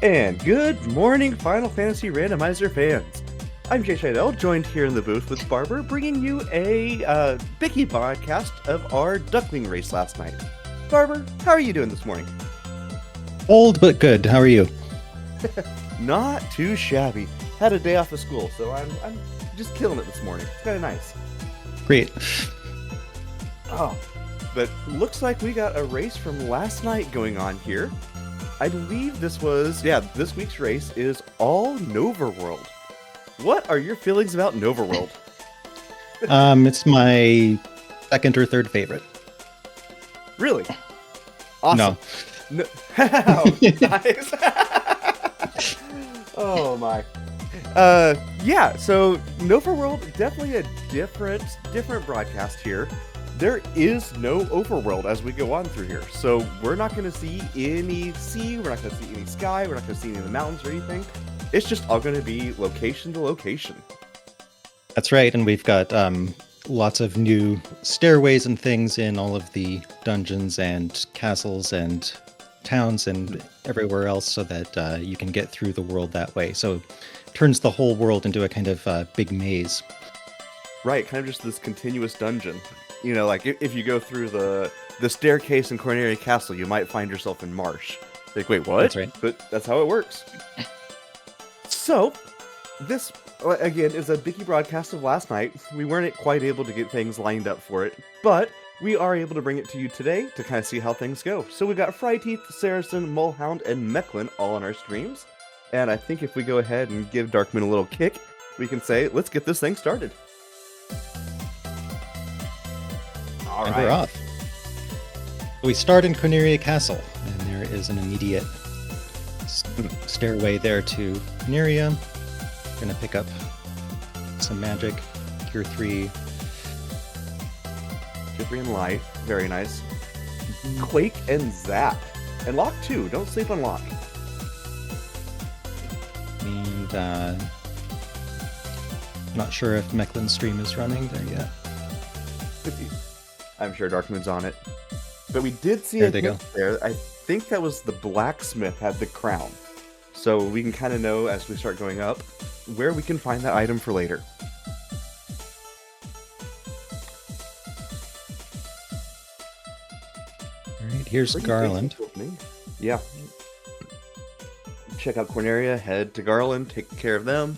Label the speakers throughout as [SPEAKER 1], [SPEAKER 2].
[SPEAKER 1] And good morning, Final Fantasy Randomizer fans. I'm Jay Scheidel, joined here in the booth with Barber, bringing you a Bicky podcast of our duckling race last night. Barber, how are you doing this morning?
[SPEAKER 2] Old but good. How are you?
[SPEAKER 1] Not too shabby. Had a day off of school, so I'm just killing it this morning. It's kind of nice.
[SPEAKER 2] Great.
[SPEAKER 1] Oh, but looks like we got a race from last night going on here. I believe this week's race is all Nova World. What are your feelings about Nova World?
[SPEAKER 2] It's my second or third favorite.
[SPEAKER 1] Really? Awesome. No. Nice. Oh my. Yeah, so Nova World, definitely a different broadcast here. There is no overworld as we go on through here, so we're not going to see any sea, we're not going to see any sky, we're not going to see any of the mountains or anything. It's just all going to be location to location.
[SPEAKER 2] That's right, and we've got lots of new stairways and things in all of the dungeons and castles and towns and everywhere else, so that you can get through the world that way. So it turns the whole world into a kind of big maze.
[SPEAKER 1] Right, kind of just this continuous dungeon. You know, like if you go through the staircase in Corneria Castle, you might find yourself in Marsh. Like, wait, what?
[SPEAKER 2] That's right.
[SPEAKER 1] But that's how it works. So, this, again, is a Bicky broadcast of last night. We weren't quite able to get things lined up for it, but we are able to bring it to you today to kind of see how things go. So we've got Fryeteeth, Saracen, Mullhound, and Mechlin all on our streams. And I think if we go ahead and give Darkmoon a little kick, we can say, let's get this thing started. All
[SPEAKER 2] And
[SPEAKER 1] right.
[SPEAKER 2] we're off. We start in Corneria Castle, and there is an immediate stairway there to Corneria. We're going to pick up some magic, Cure 3.
[SPEAKER 1] Cure 3 and Life, very nice. Quake and Zap. And Lock 2, don't sleep on Lock.
[SPEAKER 2] And not sure if Mechlin's stream is running there yet.
[SPEAKER 1] I'm sure Darkmoon's on it. But we did see
[SPEAKER 2] There
[SPEAKER 1] a
[SPEAKER 2] they
[SPEAKER 1] hint
[SPEAKER 2] go.
[SPEAKER 1] there. I think that was the blacksmith had the crown. So we can kind of know as we start going up where we can find that item for later.
[SPEAKER 2] All right, here's
[SPEAKER 1] Pretty
[SPEAKER 2] Garland.
[SPEAKER 1] basic opening. Yeah. Check out Corneria, head to Garland, take care of them.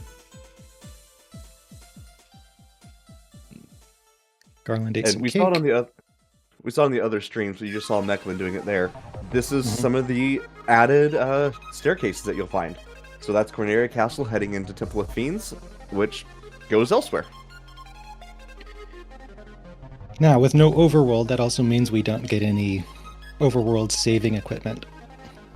[SPEAKER 2] Garland ate
[SPEAKER 1] And
[SPEAKER 2] some
[SPEAKER 1] we
[SPEAKER 2] cake.
[SPEAKER 1] saw it on the other streams, so you just saw Mechlin doing it there. This is some of the added staircases that you'll find. So that's Corneria Castle heading into Temple of Fiends, which goes elsewhere.
[SPEAKER 2] Now, with no overworld, that also means we don't get any overworld saving equipment.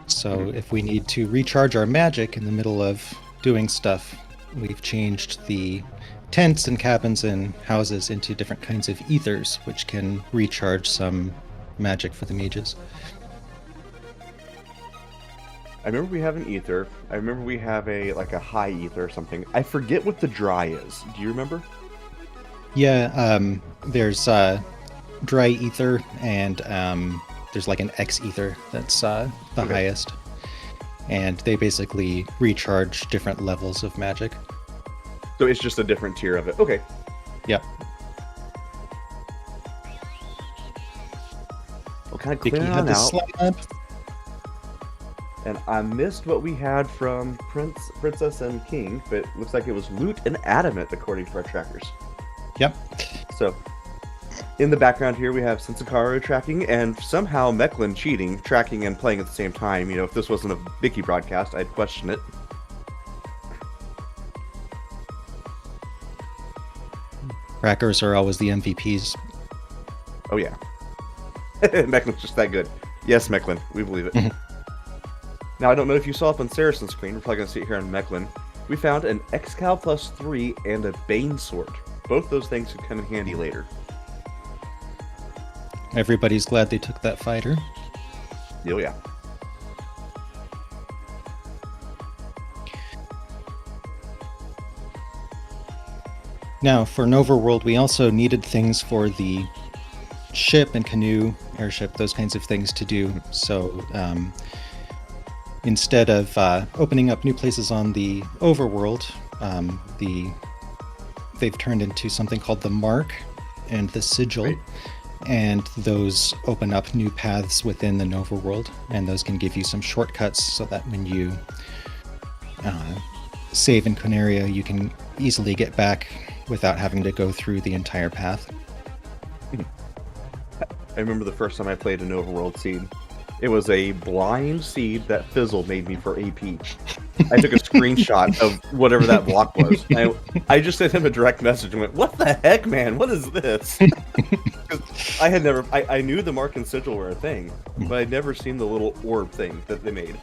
[SPEAKER 2] So if we need to recharge our magic in the middle of doing stuff, we've changed the tents and cabins and houses into different kinds of ethers, which can recharge some magic for the mages.
[SPEAKER 1] I remember we have an ether. I remember we have a high ether or something. I forget what the dry is. Do you remember?
[SPEAKER 2] Yeah, there's dry ether, and there's like an X ether that's the highest. And they basically recharge different levels of magic.
[SPEAKER 1] So it's just a different tier of it. Okay.
[SPEAKER 2] Yep.
[SPEAKER 1] We'll kind of
[SPEAKER 2] Vicky
[SPEAKER 1] clear
[SPEAKER 2] had
[SPEAKER 1] on
[SPEAKER 2] the
[SPEAKER 1] out.
[SPEAKER 2] slab.
[SPEAKER 1] And I missed what we had from Princess and King, but looks like it was loot and adamant according to our trackers.
[SPEAKER 2] Yep.
[SPEAKER 1] So, in the background here, we have Sensakaru tracking, and somehow Mechlin cheating, tracking and playing at the same time. You know, if this wasn't a Bicky broadcast, I'd question it.
[SPEAKER 2] Crackers are always the MVPs.
[SPEAKER 1] Oh yeah. Mechlin's just that good. Yes, Mechlin, we believe it. Now, I don't know if you saw up on Saracen's screen, we're probably going to see it here on Mechlin. We found an Excal plus 3 and a Bane Sword. Both those things could come in handy later.
[SPEAKER 2] Everybody's glad they took that fighter.
[SPEAKER 1] Oh yeah.
[SPEAKER 2] Now, for Nova World, we also needed things for the ship and canoe, airship, those kinds of things to do. So instead of opening up new places on the overworld, they've turned into something called the Mark and the Sigil.
[SPEAKER 1] Right.
[SPEAKER 2] And those open up new paths within the Nova world, and those can give you some shortcuts so that when you save in Quinaria, you can easily get back without having to go through the entire path.
[SPEAKER 1] I remember the first time I played an overworld seed. It was a blind seed that Fizzle made me for AP. I took a screenshot of whatever that block was. I just sent him a direct message and went, "What the heck, man? What is this?" I had never... I knew the Mark and Sigil were a thing, but I'd never seen the little orb thing that they made.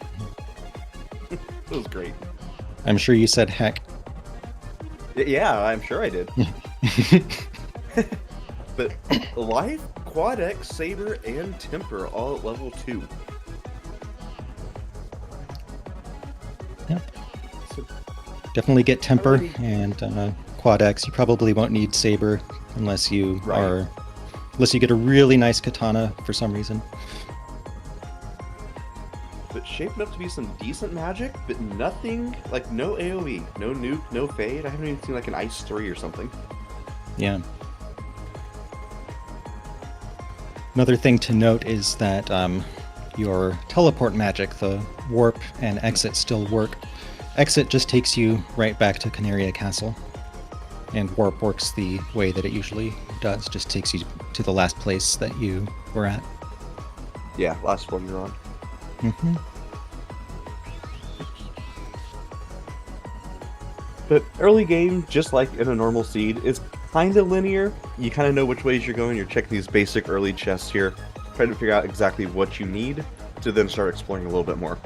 [SPEAKER 1] It was great.
[SPEAKER 2] I'm sure you said heck.
[SPEAKER 1] Yeah, I'm sure I did. But Life, Quad X, Saber, and Temper all at level 2.
[SPEAKER 2] Yep. So definitely get Temper and Quad X. You probably won't need Saber unless you unless you get a really nice katana for some reason.
[SPEAKER 1] But shaping up to be some decent magic, but nothing, like no AoE, no nuke, no fade. I haven't even seen like an Ice 3 or something.
[SPEAKER 2] Yeah. Another thing to note is that your teleport magic, the warp and exit, still work. Exit just takes you right back to Quinaria Castle, and warp works the way that it usually does, just takes you to the last place that you were at.
[SPEAKER 1] Yeah, last one you're on.
[SPEAKER 2] Mm-hmm.
[SPEAKER 1] But early game, just like in a normal seed, is kind of linear. You kind of know which ways you're going. You're checking these basic early chests here, trying to figure out exactly what you need to then start exploring a little bit more.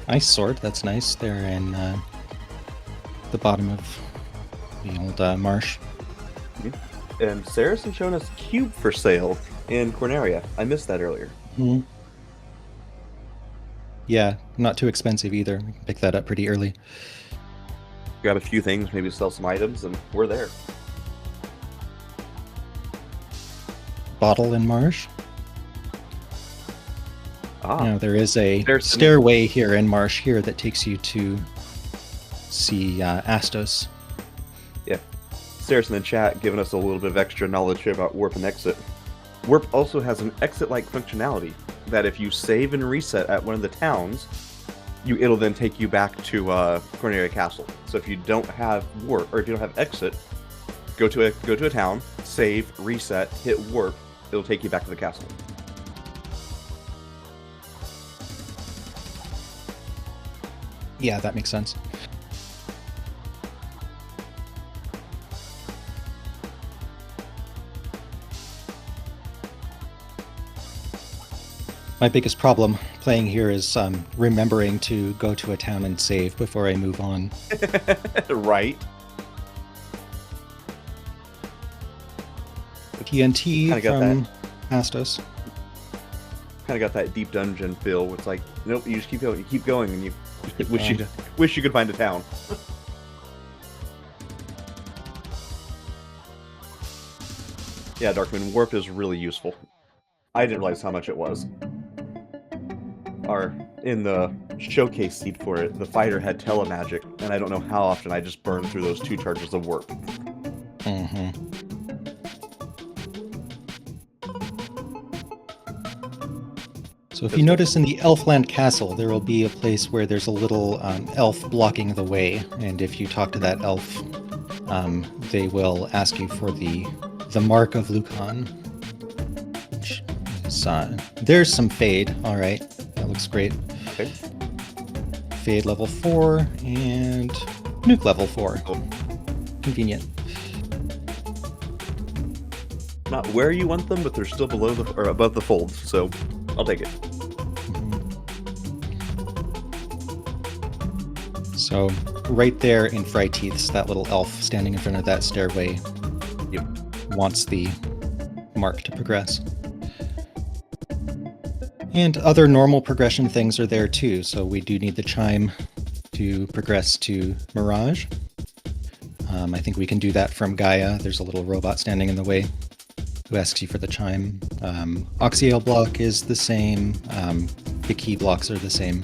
[SPEAKER 2] Ice sword, that's nice. They're in the bottom of the old marsh.
[SPEAKER 1] And Saracen showing us Cube for sale in Quinaria. I missed that earlier.
[SPEAKER 2] Mm-hmm. Yeah, not too expensive either. We can pick that up pretty early.
[SPEAKER 1] Grab a few things, maybe sell some items, and we're there.
[SPEAKER 2] Bottle in Marsh.
[SPEAKER 1] Ah,
[SPEAKER 2] You know, there is a stairway here in Marsh here that takes you to see Astos.
[SPEAKER 1] yeah. Saracen in chat giving us a little bit of extra knowledge here about warp and exit. Warp also has an exit-like functionality that if you save and reset at one of the towns, it'll then take you back to Quinaria Castle. So if you don't have warp, or if you don't have exit, go to a town, save, reset, hit warp. It'll take you back to the castle.
[SPEAKER 2] Yeah, that makes sense. My biggest problem playing here is remembering to go to a town and save before I move on.
[SPEAKER 1] Right.
[SPEAKER 2] TNT
[SPEAKER 1] Kinda got
[SPEAKER 2] from Astos.
[SPEAKER 1] Kind of got that deep dungeon feel where it's like, nope, you just keep going, and you wish you could find a town. Yeah, Darkman, warp is really useful. I didn't realize how much it was. In the showcase seed for it, the fighter had telemagic, and I don't know how often I just burned through those 2 charges of warp.
[SPEAKER 2] Mm-hmm. So if you notice in the Elfland Castle, there will be a place where there's a little elf blocking the way, and if you talk to that elf, they will ask you for the Mark of Lucan. Which is, there's some fade. All right, that looks great.
[SPEAKER 1] Okay.
[SPEAKER 2] Fade level 4 and nuke level 4.
[SPEAKER 1] Cool.
[SPEAKER 2] Convenient.
[SPEAKER 1] Not where you want them, but they're still below or above the folds, so I'll take it.
[SPEAKER 2] So right there in Freyteeth's, that little elf standing in front of that stairway wants the mark to progress. And other normal progression things are there too, so we do need the chime to progress to Mirage. I think we can do that from Gaia. There's a little robot standing in the way who asks you for the chime. Oxyale block is the same. The key blocks are the same.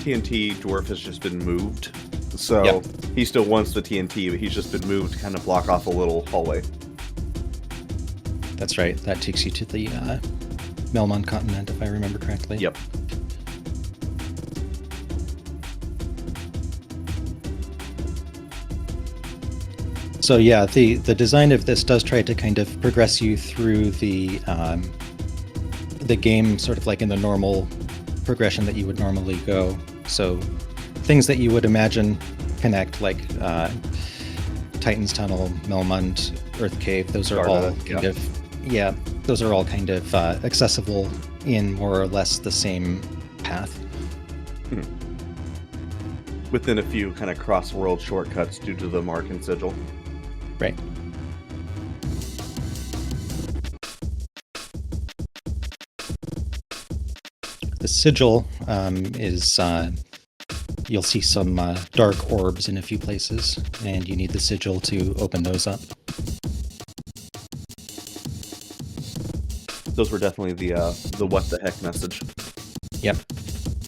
[SPEAKER 1] TNT dwarf has just been moved, so
[SPEAKER 2] Yep.
[SPEAKER 1] he still wants the TNT, but he's just been moved to kind of block off a little hallway.
[SPEAKER 2] That's right. That takes you to the Melmon continent, if I remember correctly.
[SPEAKER 1] Yep.
[SPEAKER 2] So yeah, the design of this does try to kind of progress you through the game sort of like in the normal progression that you would normally go. So things that you would imagine connect, like Titan's Tunnel, Melmund, Earth Cave, those are all kind of those are all kind of accessible in more or less the same path.
[SPEAKER 1] Within a few kind of cross-world shortcuts due to the mark and sigil.
[SPEAKER 2] Right. The sigil is you'll see some dark orbs in a few places, and you need the sigil to open those up.
[SPEAKER 1] Those were definitely the what the heck message.
[SPEAKER 2] Yep.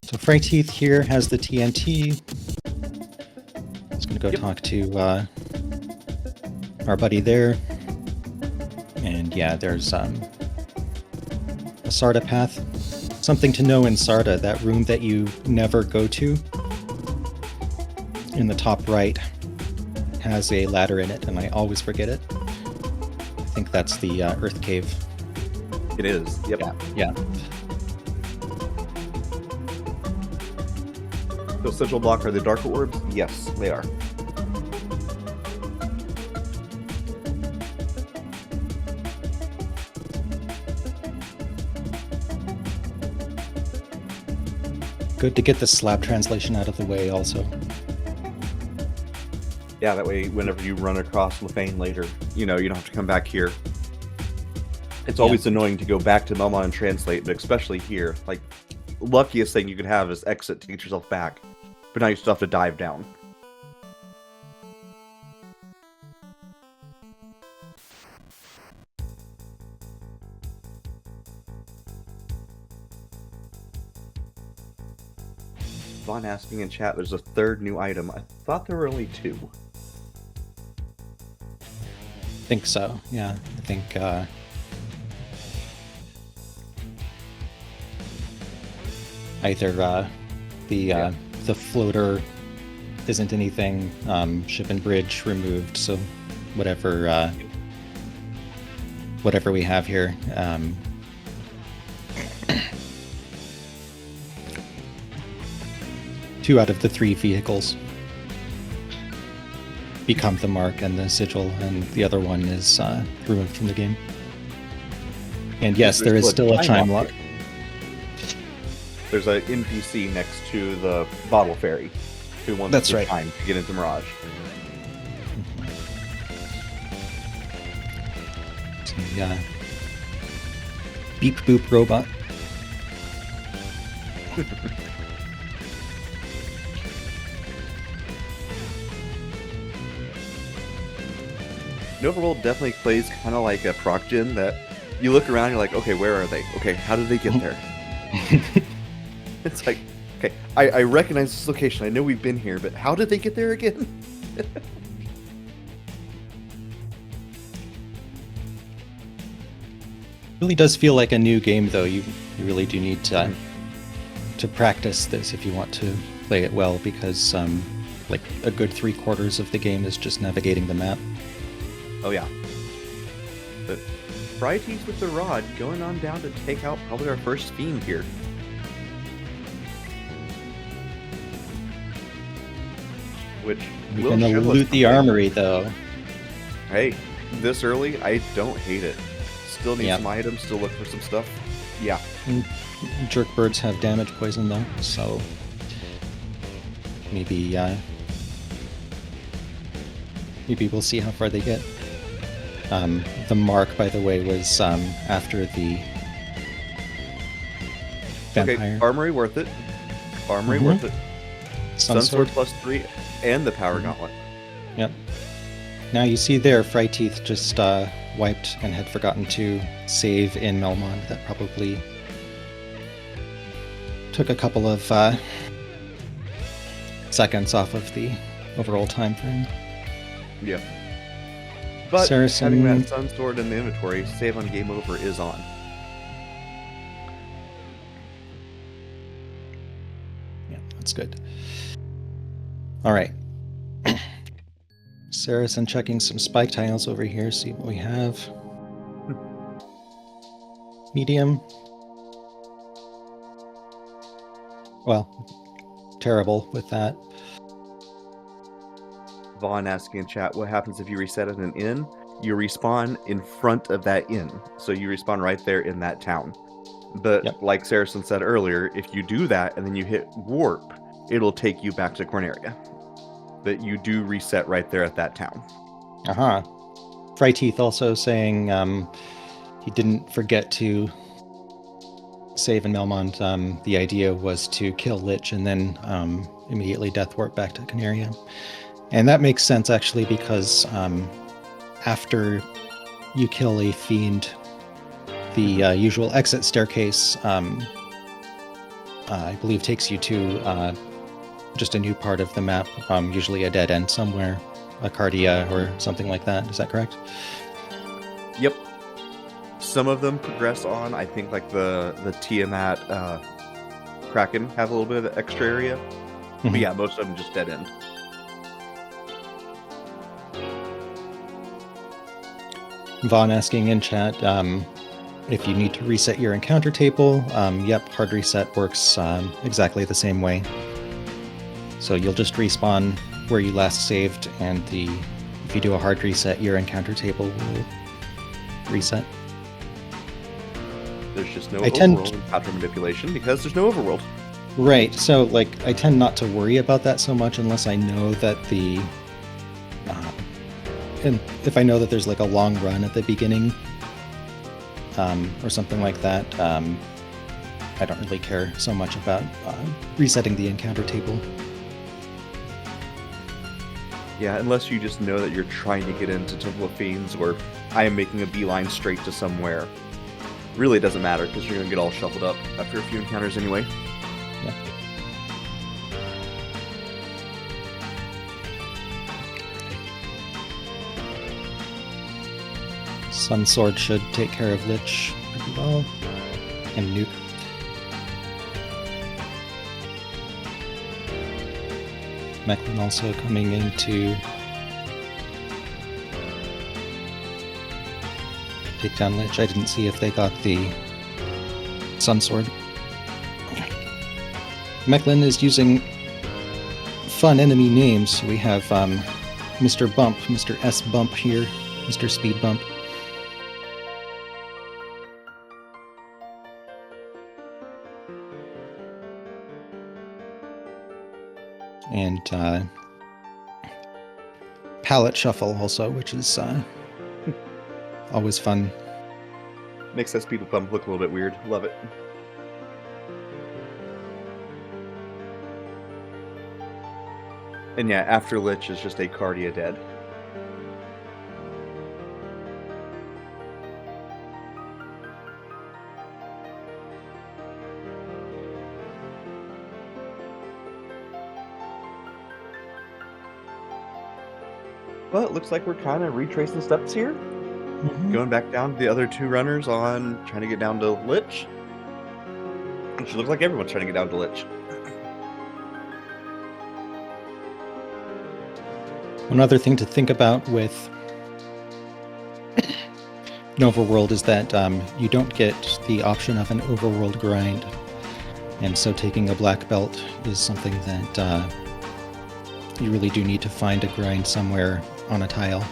[SPEAKER 2] So Freyteeth here has the TNT. Just gonna go talk to our buddy there. And yeah, there's a Sarda path. Something to know in Sarda, that room that you never go to, in the top right, has a ladder in it, and I always forget it. I think that's the Earth Cave.
[SPEAKER 1] It is. Yep.
[SPEAKER 2] Yeah.
[SPEAKER 1] Those sigil block are the dark orbs? Yes, they are.
[SPEAKER 2] Good to get the slab translation out of the way also.
[SPEAKER 1] Yeah, that way whenever you run across Lefane later, you don't have to come back here. It's always annoying to go back to Melmon and translate, but especially here. Like, luckiest thing you could have is exit to get yourself back. But now you still have to dive down. Vaughn asking in chat, there's a third new item. I thought there were only two.
[SPEAKER 2] I think so, yeah. I think either the floater isn't anything, ship and bridge removed, so whatever we have here. 2 out of the 3 vehicles become the mark and the sigil, and the other one is removed from the game. And yes, there is still a chime lock.
[SPEAKER 1] There's an NPC next to the bottle fairy who wants time to get into Mirage.
[SPEAKER 2] So, beep boop robot.
[SPEAKER 1] Overworld definitely plays kind of like a proc gen that you look around, you're like, okay, where are they? Okay, how did they get there? It's like, okay, I recognize this location. I know we've been here, but how did they get there again?
[SPEAKER 2] Really does feel like a new game, though. You really do need to practice this if you want to play it well, because like a good 3/4 of the game is just navigating the map.
[SPEAKER 1] Oh yeah. But Freyteeth with the rod going on down to take out probably our first fiend here. Which
[SPEAKER 2] we're gonna loot the armory, though.
[SPEAKER 1] Hey, this early, I don't hate it. Still need some items, still look for some stuff. Yeah.
[SPEAKER 2] And jerkbirds have damage poison, though, so maybe we'll see how far they get. The mark, by the way, was after the vampire.
[SPEAKER 1] Okay, armory worth it. Armory worth it. Sunsword +3 and the power gauntlet.
[SPEAKER 2] Yep. Now you see there, Freyteeth just wiped and had forgotten to save in Melmond. That probably took a couple of seconds off of the overall time frame.
[SPEAKER 1] Yeah. But
[SPEAKER 2] Saracen...
[SPEAKER 1] having that Sun Sword in the inventory, save on game over is on.
[SPEAKER 2] Yeah, that's good. All right. Saracen checking some spike tiles over here, see what we have. Medium. Well, terrible with that.
[SPEAKER 1] Vaughn asking in chat, what happens if you reset at an inn? You respawn in front of that inn. So you respawn right there in that town. But like Saracen said earlier, if you do that and then you hit warp, it'll take you back to Corneria. But you do reset right there at that town.
[SPEAKER 2] Uh-huh. Fryteeth also saying he didn't forget to save in Melmond. The idea was to kill Lich and then immediately death warp back to Corneria. And that makes sense, actually, because after you kill a fiend, the usual exit staircase, I believe, takes you to just a new part of the map, usually a dead end somewhere, a Cardia or something like that. Is that correct?
[SPEAKER 1] Yep. Some of them progress on. I think like the Tiamat Kraken have a little bit of extra area.
[SPEAKER 2] Mm-hmm.
[SPEAKER 1] But yeah, most of them just dead end.
[SPEAKER 2] Vaughn asking in chat if you need to reset your encounter table. Yep, hard reset works exactly the same way. So you'll just respawn where you last saved, and if you do a hard reset, your encounter table will reset.
[SPEAKER 1] There's just no overworld encounter manipulation because there's no overworld.
[SPEAKER 2] Right, so like I tend not to worry about that so much unless I know that and if I know that there's like a long run at the beginning or something like that, I don't really care so much about resetting the encounter table.
[SPEAKER 1] Yeah, unless you just know that you're trying to get into Temple of Fiends, or I am making a beeline straight to somewhere. Really, it doesn't matter, because you're going to get all shuffled up after a few encounters anyway.
[SPEAKER 2] Yeah. Sun Sword should take care of Lich pretty well. And Nuke. Mechlin also coming in to take down Lich. I didn't see if they got the Sun Sword. Mechlin is using fun enemy names. We have Mr. Bump, Mr. S. Bump here, Mr. Speed Bump. And palette shuffle also, which is always fun.
[SPEAKER 1] Makes that speed bump look a little bit weird. Love it. And yeah, after Lich is just a Cardia dead. Well, it looks like we're kind of retracing steps here. Mm-hmm. Going back down to the other two runners on trying to get down to Lich. Which looks like everyone's trying to get down to Lich.
[SPEAKER 2] One other thing to think about with an overworld is that you don't get the option of an overworld grind. And so taking a black belt is something that you really do need to find a grind somewhere on a tile.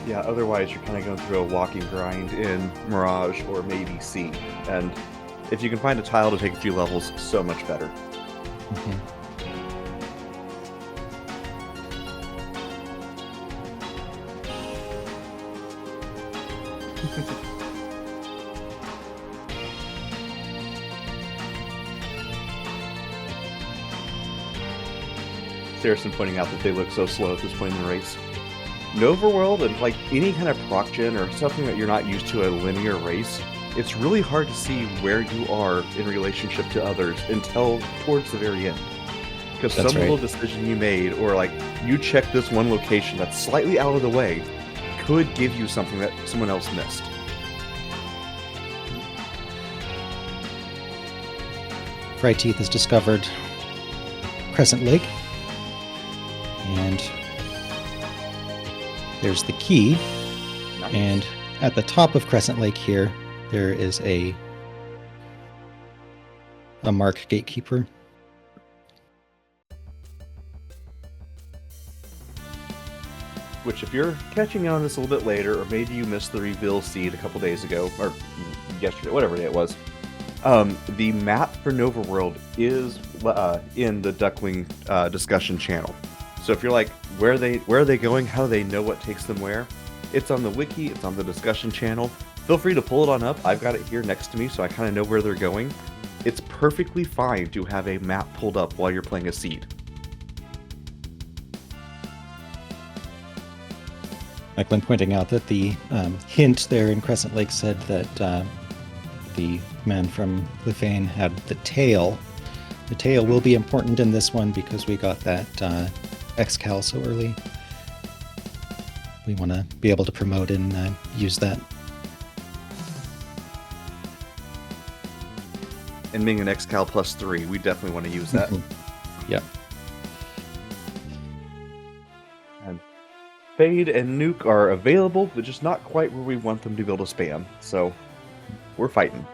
[SPEAKER 1] Yeah, otherwise you're kind of going through a walking grind in Mirage or maybe C. And if you can find a tile to take a few levels, so much better.
[SPEAKER 2] Mm-hmm.
[SPEAKER 1] Saracen pointing out that they look so slow at this point in the race. In Overworld and like any kind of proc gen or something that you're not used to a linear race, it's really hard to see where you are in relationship to others until towards the very end. Because some little decision you made, or like you check this one location that's slightly out of the way, could give you something that someone else missed.
[SPEAKER 2] Freyteeth has discovered Crescent Lake, and there's the key.
[SPEAKER 1] Nice.
[SPEAKER 2] And at the top of Crescent Lake here, there is a mark gatekeeper.
[SPEAKER 1] Which, if you're catching on this a little bit later, or maybe you missed the reveal seed a couple days ago, or yesterday, whatever day it was, the map for Nova World is in the Duckling discussion channel. So if you're like, where are they going? How do they know what takes them where? It's on the wiki. It's on the discussion channel. Feel free to pull it on up. I've got it here next to me, so I kind of know where they're going. It's perfectly fine to have a map pulled up while you're playing a seed.
[SPEAKER 2] Mechlin pointing out that the hint there in Crescent Lake said that the man from Lefane had the tail. The tail will be important in this one because we got that Excal so early. We want to be able to promote and use that.
[SPEAKER 1] And being an Excal +3, we definitely want to use that.
[SPEAKER 2] Yeah.
[SPEAKER 1] And Fade and Nuke are available, but just not quite where we want them to be able to spam. So we're fighting.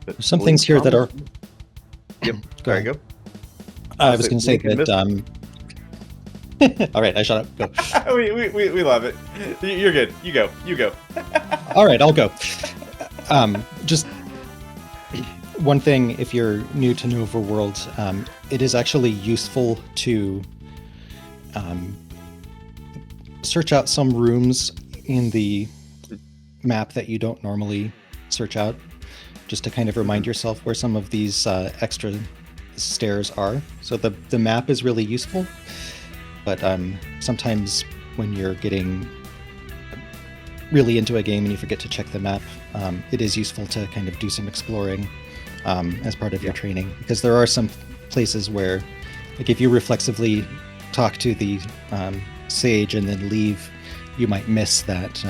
[SPEAKER 2] There's some things here that are...
[SPEAKER 1] Yep, there you go.
[SPEAKER 2] I was going to say that... All right, I shut up. Go.
[SPEAKER 1] we love it. You're good. You go.
[SPEAKER 2] All right, I'll go. Just one thing, if you're new to Nova World, it is actually useful to search out some rooms in the map that you don't normally search out, just to kind of remind yourself where some of these extra stairs are. So the map is really useful, but sometimes when you're getting really into a game and you forget to check the map, it is useful to kind of do some exploring as part of your training, because there are some places where, like, if you reflexively talk to the sage and then leave, you might miss that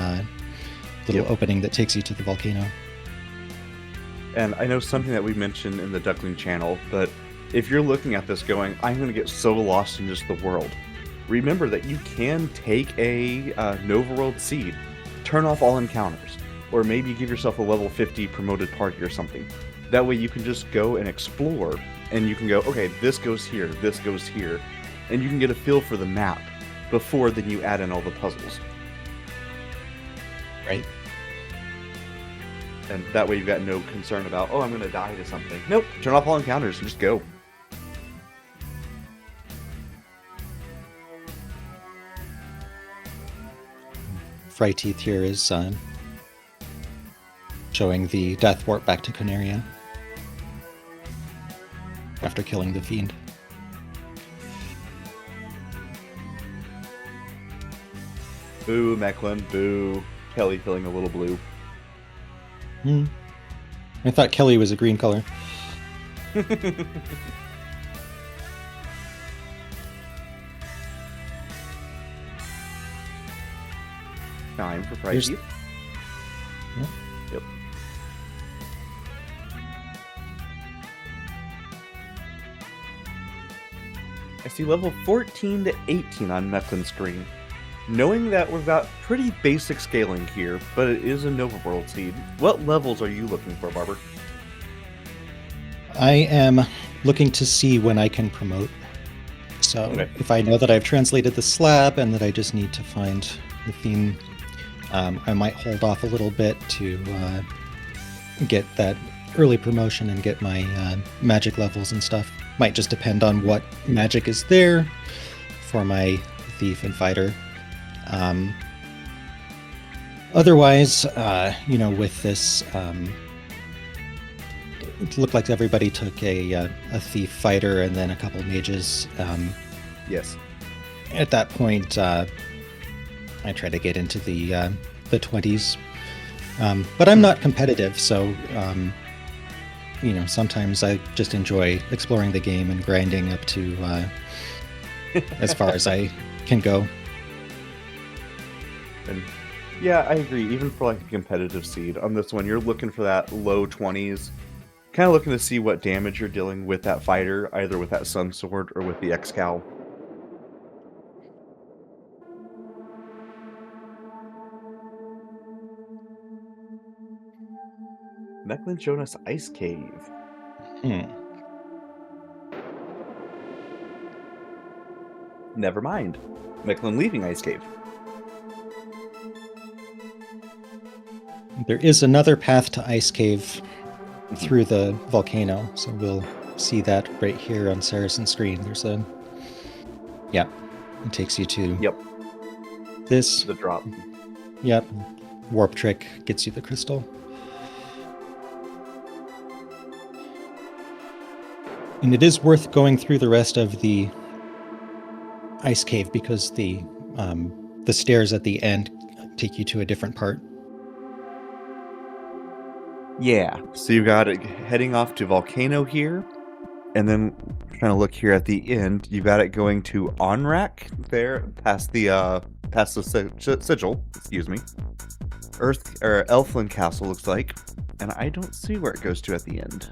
[SPEAKER 2] little opening that takes you to the volcano.
[SPEAKER 1] And I know something that we mentioned in the Duckling channel, but if you're looking at this going, I'm going to get so lost in just the world, remember that you can take a Nova World seed, turn off all encounters, or maybe give yourself a level 50 promoted party or something. That way you can just go and explore, and you can go, okay, this goes here, and you can get a feel for the map before then you add in all the puzzles.
[SPEAKER 2] Right.
[SPEAKER 1] And that way you've got no concern about, oh, I'm going to die to something. Nope, turn off all encounters and just go.
[SPEAKER 2] Freyteeth here is showing the death warp back to Conaria after killing the fiend.
[SPEAKER 1] Boo, Mechlin, boo. Kelly feeling a little blue.
[SPEAKER 2] I thought Kelly was a green color.
[SPEAKER 1] Time for Freyteeth. Yep. I see level 14 to 18 on Mechlin's screen. Knowing that we've got pretty basic scaling here, but it is a Nova World seed, what levels are you looking for, Barber?
[SPEAKER 2] I am looking to see when I can promote. So if I know that I've translated the slab and that I just need to find the theme, I might hold off a little bit to get that early promotion and get my magic levels and stuff. Might just depend on what magic is there for my thief and fighter. Otherwise, with this it looked like everybody took a thief fighter and then a couple mages.
[SPEAKER 1] Yes.
[SPEAKER 2] At that point, I try to get into the 20s, but I'm not competitive, so sometimes I just enjoy exploring the game and grinding up to as far as I can go.
[SPEAKER 1] And yeah, I agree. Even for like a competitive seed on this one, you're looking for that low 20s, kind of looking to see what damage you're dealing with that fighter, either with that Sun Sword or with the X-Cow. Mechlin showing us Ice Cave. Never mind. Mechlin leaving Ice Cave.
[SPEAKER 2] There is another path to Ice Cave through the volcano, so we'll see that right here on Saracen's screen. There's it takes you to this.
[SPEAKER 1] The drop.
[SPEAKER 2] Yep. Warp trick gets you the crystal. And it is worth going through the rest of the Ice Cave because the stairs at the end take you to a different part.
[SPEAKER 1] Yeah, so you've got it heading off to Volcano here, and then trying to look here at the end, you've got it going to Onrak there, past the sigil, excuse me. Elfland Castle looks like, and I don't see where it goes to at the end.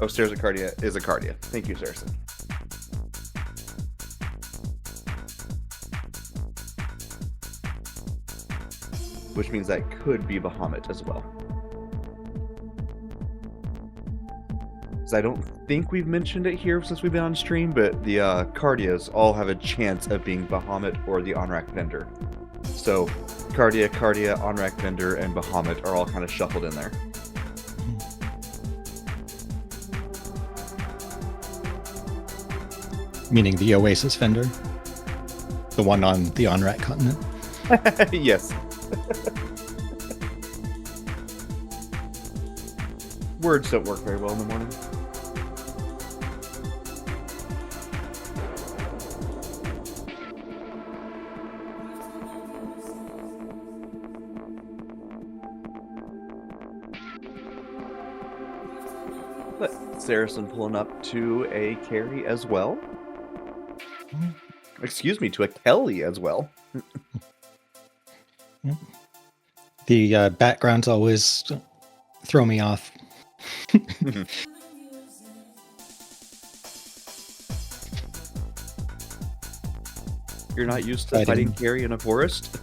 [SPEAKER 1] Oh, Stairs Acardia is Acardia. Thank you, Saracen. Which means that could be Bahamut as well. So I don't think we've mentioned it here since we've been on stream, but the Cardias all have a chance of being Bahamut or the Onrak Vendor. So Cardia, Onrak Vendor, and Bahamut are all kind of shuffled in there.
[SPEAKER 2] Meaning the Oasis Vendor? The one on the Onrak continent?
[SPEAKER 1] Yes. Words don't work very well in the morning. But Saracen pulling up to a carry as well. Excuse me, to a Kelly as well.
[SPEAKER 2] The backgrounds always throw me off.
[SPEAKER 1] You're not used to fighting carry in a forest?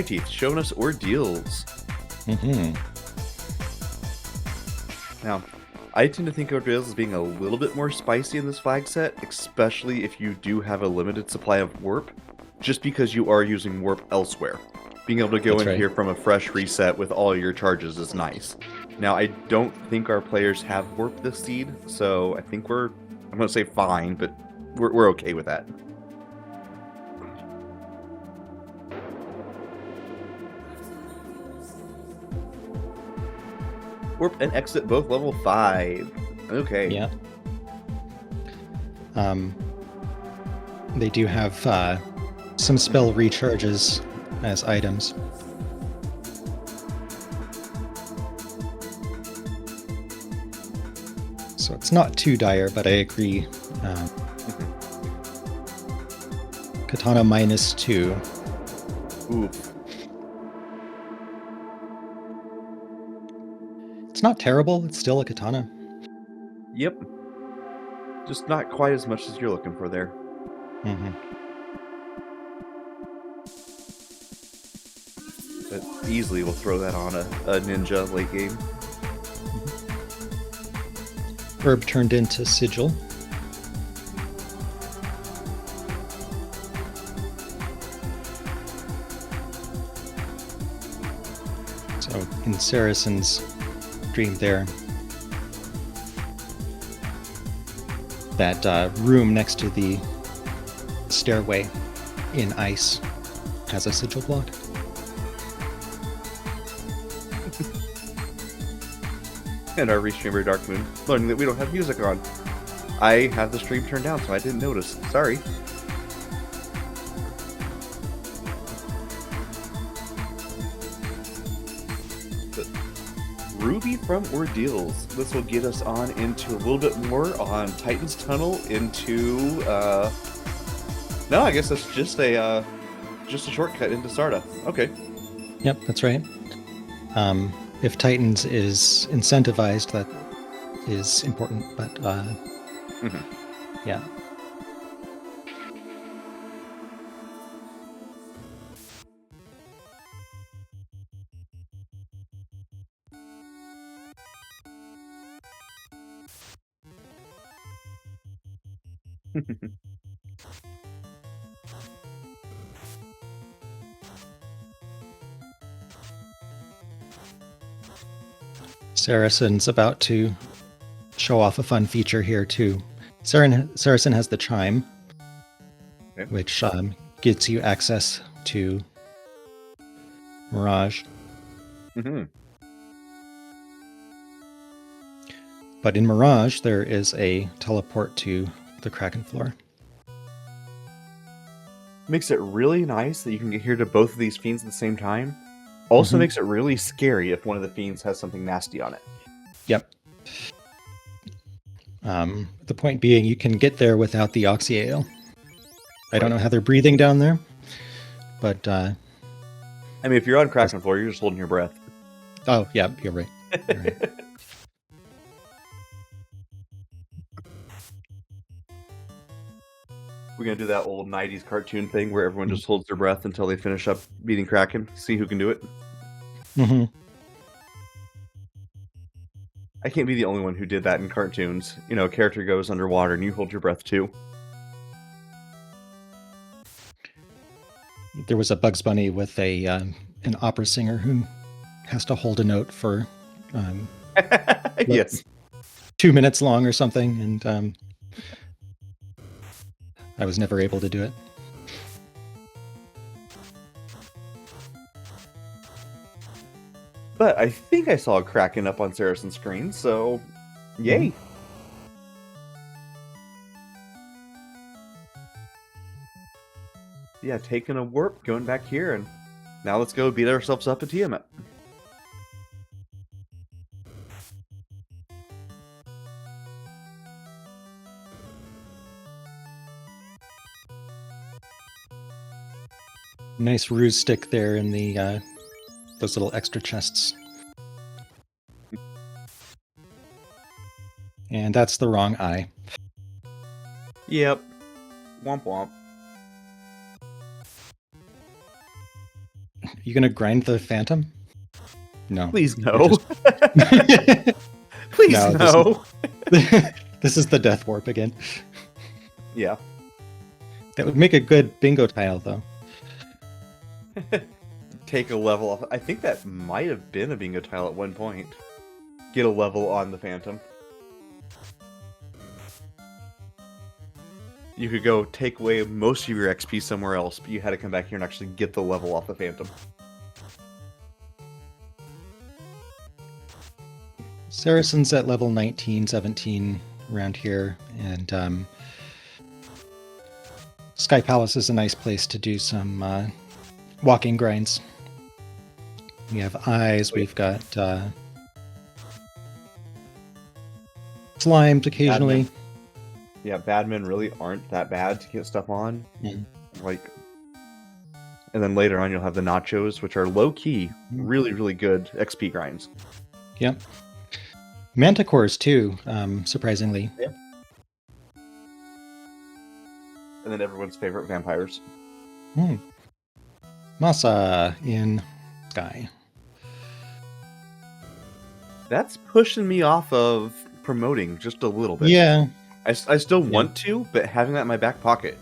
[SPEAKER 1] Teeth showing us ordeals. Now, I tend to think of ordeals as being a little bit more spicy in this flag set, especially if you do have a limited supply of warp, just because you are using warp elsewhere. Being able to go here from a fresh reset with all your charges is nice. Now, I don't think our players have warp this seed, so I think I'm going to say fine, but we're okay with that. Warp and exit both level 5. Okay.
[SPEAKER 2] Yeah. They do have some spell recharges as items. So it's not too dire, but I agree. Katana -2.
[SPEAKER 1] Ooh.
[SPEAKER 2] It's not terrible. It's still a katana.
[SPEAKER 1] Yep. Just not quite as much as you're looking for there. But easily we'll throw that on a ninja late game.
[SPEAKER 2] Herb turned into sigil. in Saracen's dream there, that room next to the stairway in ice has a sigil block.
[SPEAKER 1] And our restreamer Dark Moon, learning that we don't have music on. I have the stream turned down, so I didn't notice. Sorry. But Ruby from Ordeals. This will get us on into a little bit more on Titan's Tunnel into, no, I guess that's just a shortcut into Sarda. Okay.
[SPEAKER 2] Yep, that's right. If Titans is incentivized, that is important, but yeah. Saracen's about to show off a fun feature here too. Saracen has the chime,
[SPEAKER 1] Okay.
[SPEAKER 2] which gives you access to Mirage.
[SPEAKER 1] Mm-hmm.
[SPEAKER 2] But in Mirage, there is a teleport to the Kraken floor.
[SPEAKER 1] Makes it really nice that you can get here to both of these fiends at the same time. Also
[SPEAKER 2] Mhm.
[SPEAKER 1] makes it really scary if one of the fiends has something nasty on it.
[SPEAKER 2] Yep. The point being, you can get there without the Oxy Ale. I don't know how they're breathing down there, but
[SPEAKER 1] I mean, if you're on Kraken floor, you're just holding your breath.
[SPEAKER 2] oh yeah, you're right. You're right.
[SPEAKER 1] We're gonna do that old '90s cartoon thing where everyone just holds their breath until they finish up beating Kraken. See who can do it.
[SPEAKER 2] Mm-hmm.
[SPEAKER 1] I can't be the only one who did that in cartoons. You know, a character goes underwater and you hold your breath too.
[SPEAKER 2] There was a Bugs Bunny with a an opera singer who has to hold a note for
[SPEAKER 1] Yes.
[SPEAKER 2] 2 minutes long or something, and I was never able to do it.
[SPEAKER 1] But I think I saw a Kraken up on Saracen's screen, so yay. Yeah, taking a warp, going back here, and now let's go beat ourselves up at Tiamat.
[SPEAKER 2] Nice ruse stick there in the those little extra chests. And that's the wrong eye.
[SPEAKER 1] Yep. Womp womp.
[SPEAKER 2] You gonna grind the Phantom? No.
[SPEAKER 1] Please no.
[SPEAKER 2] Just...
[SPEAKER 1] Please
[SPEAKER 2] No,
[SPEAKER 1] no.
[SPEAKER 2] This is the Death Warp again.
[SPEAKER 1] Yeah.
[SPEAKER 2] That would make a good bingo tile, though.
[SPEAKER 1] Take a level off. I think that might have been a bingo tile at one point. Get a level on the Phantom. You could go take away most of your XP somewhere else, but you had to come back here and actually get the level off the Phantom.
[SPEAKER 2] Saracen's at level 19, 17 around here, and Sky Palace is a nice place to do some walking grinds. We have eyes, we've got slimes occasionally.
[SPEAKER 1] Yeah, badmen really aren't that bad to get stuff on.
[SPEAKER 2] Mm.
[SPEAKER 1] Like, and then later on you'll have the nachos, which are low-key, really, really good XP grinds.
[SPEAKER 2] Yep. Manticores too, surprisingly.
[SPEAKER 1] Yeah. And then everyone's favorite vampires.
[SPEAKER 2] Masa in Sky.
[SPEAKER 1] That's pushing me off of promoting just a little bit.
[SPEAKER 2] Yeah.
[SPEAKER 1] I still want to, but having that in my back pocket.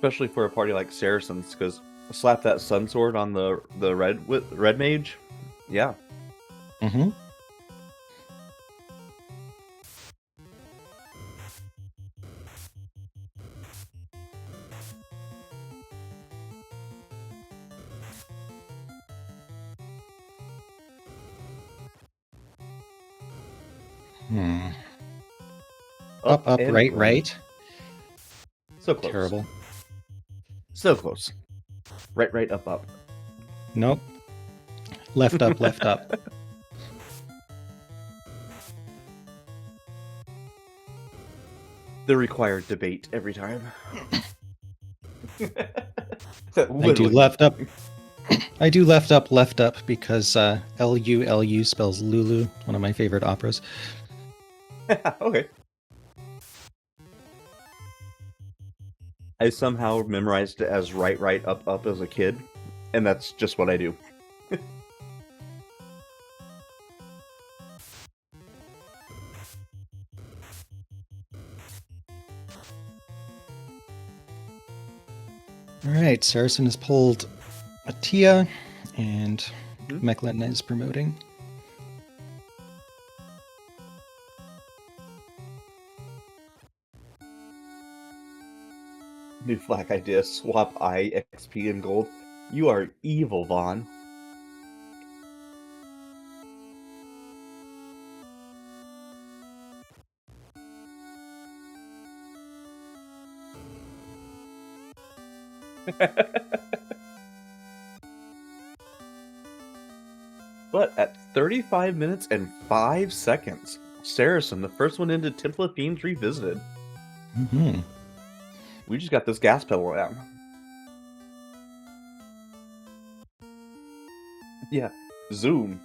[SPEAKER 1] especially for a party like Saracen's, because slap that sun sword on the red mage. Yeah.
[SPEAKER 2] Mm-hmm. Up,
[SPEAKER 1] and
[SPEAKER 2] right, right.
[SPEAKER 1] So close.
[SPEAKER 2] Terrible.
[SPEAKER 1] So close. Right, up.
[SPEAKER 2] Nope. Left, up, left, up.
[SPEAKER 1] The required debate every time.
[SPEAKER 2] I do left up. I do left up because LU spells Lulu, one of my favorite operas.
[SPEAKER 1] Okay. I somehow memorized it as right, up as a kid, and that's just what I do.
[SPEAKER 2] All right, Saracen has pulled Atia, and Mechlin is promoting.
[SPEAKER 1] New flag idea, swap I, XP, and gold. You are evil, Vaughn. But at 35 minutes and 5 seconds, Saracen, the first one into Temple of Fiends Revisited.
[SPEAKER 2] Mm-hmm.
[SPEAKER 1] We just got this gas pedal down. Yeah, zoom.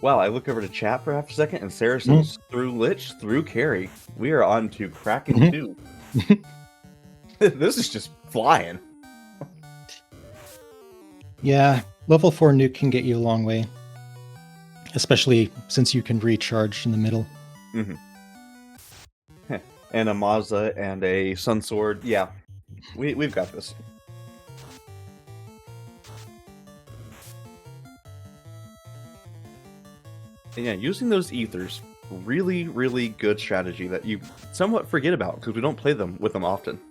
[SPEAKER 1] Wow, I look over to chat for half a second, and Saracen's through Lich, through Carry. We are on to Kraken 2. This is just flying.
[SPEAKER 2] Yeah, level 4 nuke can get you a long way. Especially since you can recharge in the middle.
[SPEAKER 1] Mm-hmm. And a Mazda and a Sun Sword. Yeah, we've got this. And yeah, using those ethers, really, really good strategy that you somewhat forget about because we don't play them with them often.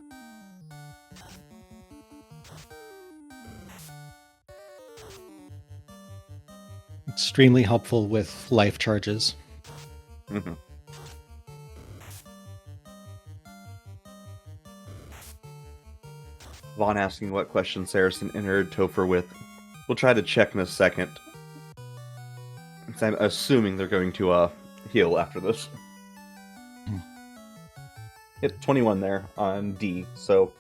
[SPEAKER 2] Extremely helpful with life charges.
[SPEAKER 1] Mm-hmm. Vaughn asking what question Saracen entered Topher with. We'll try to check in a second. I'm assuming they're going to heal after this. Hit 21 there on D, so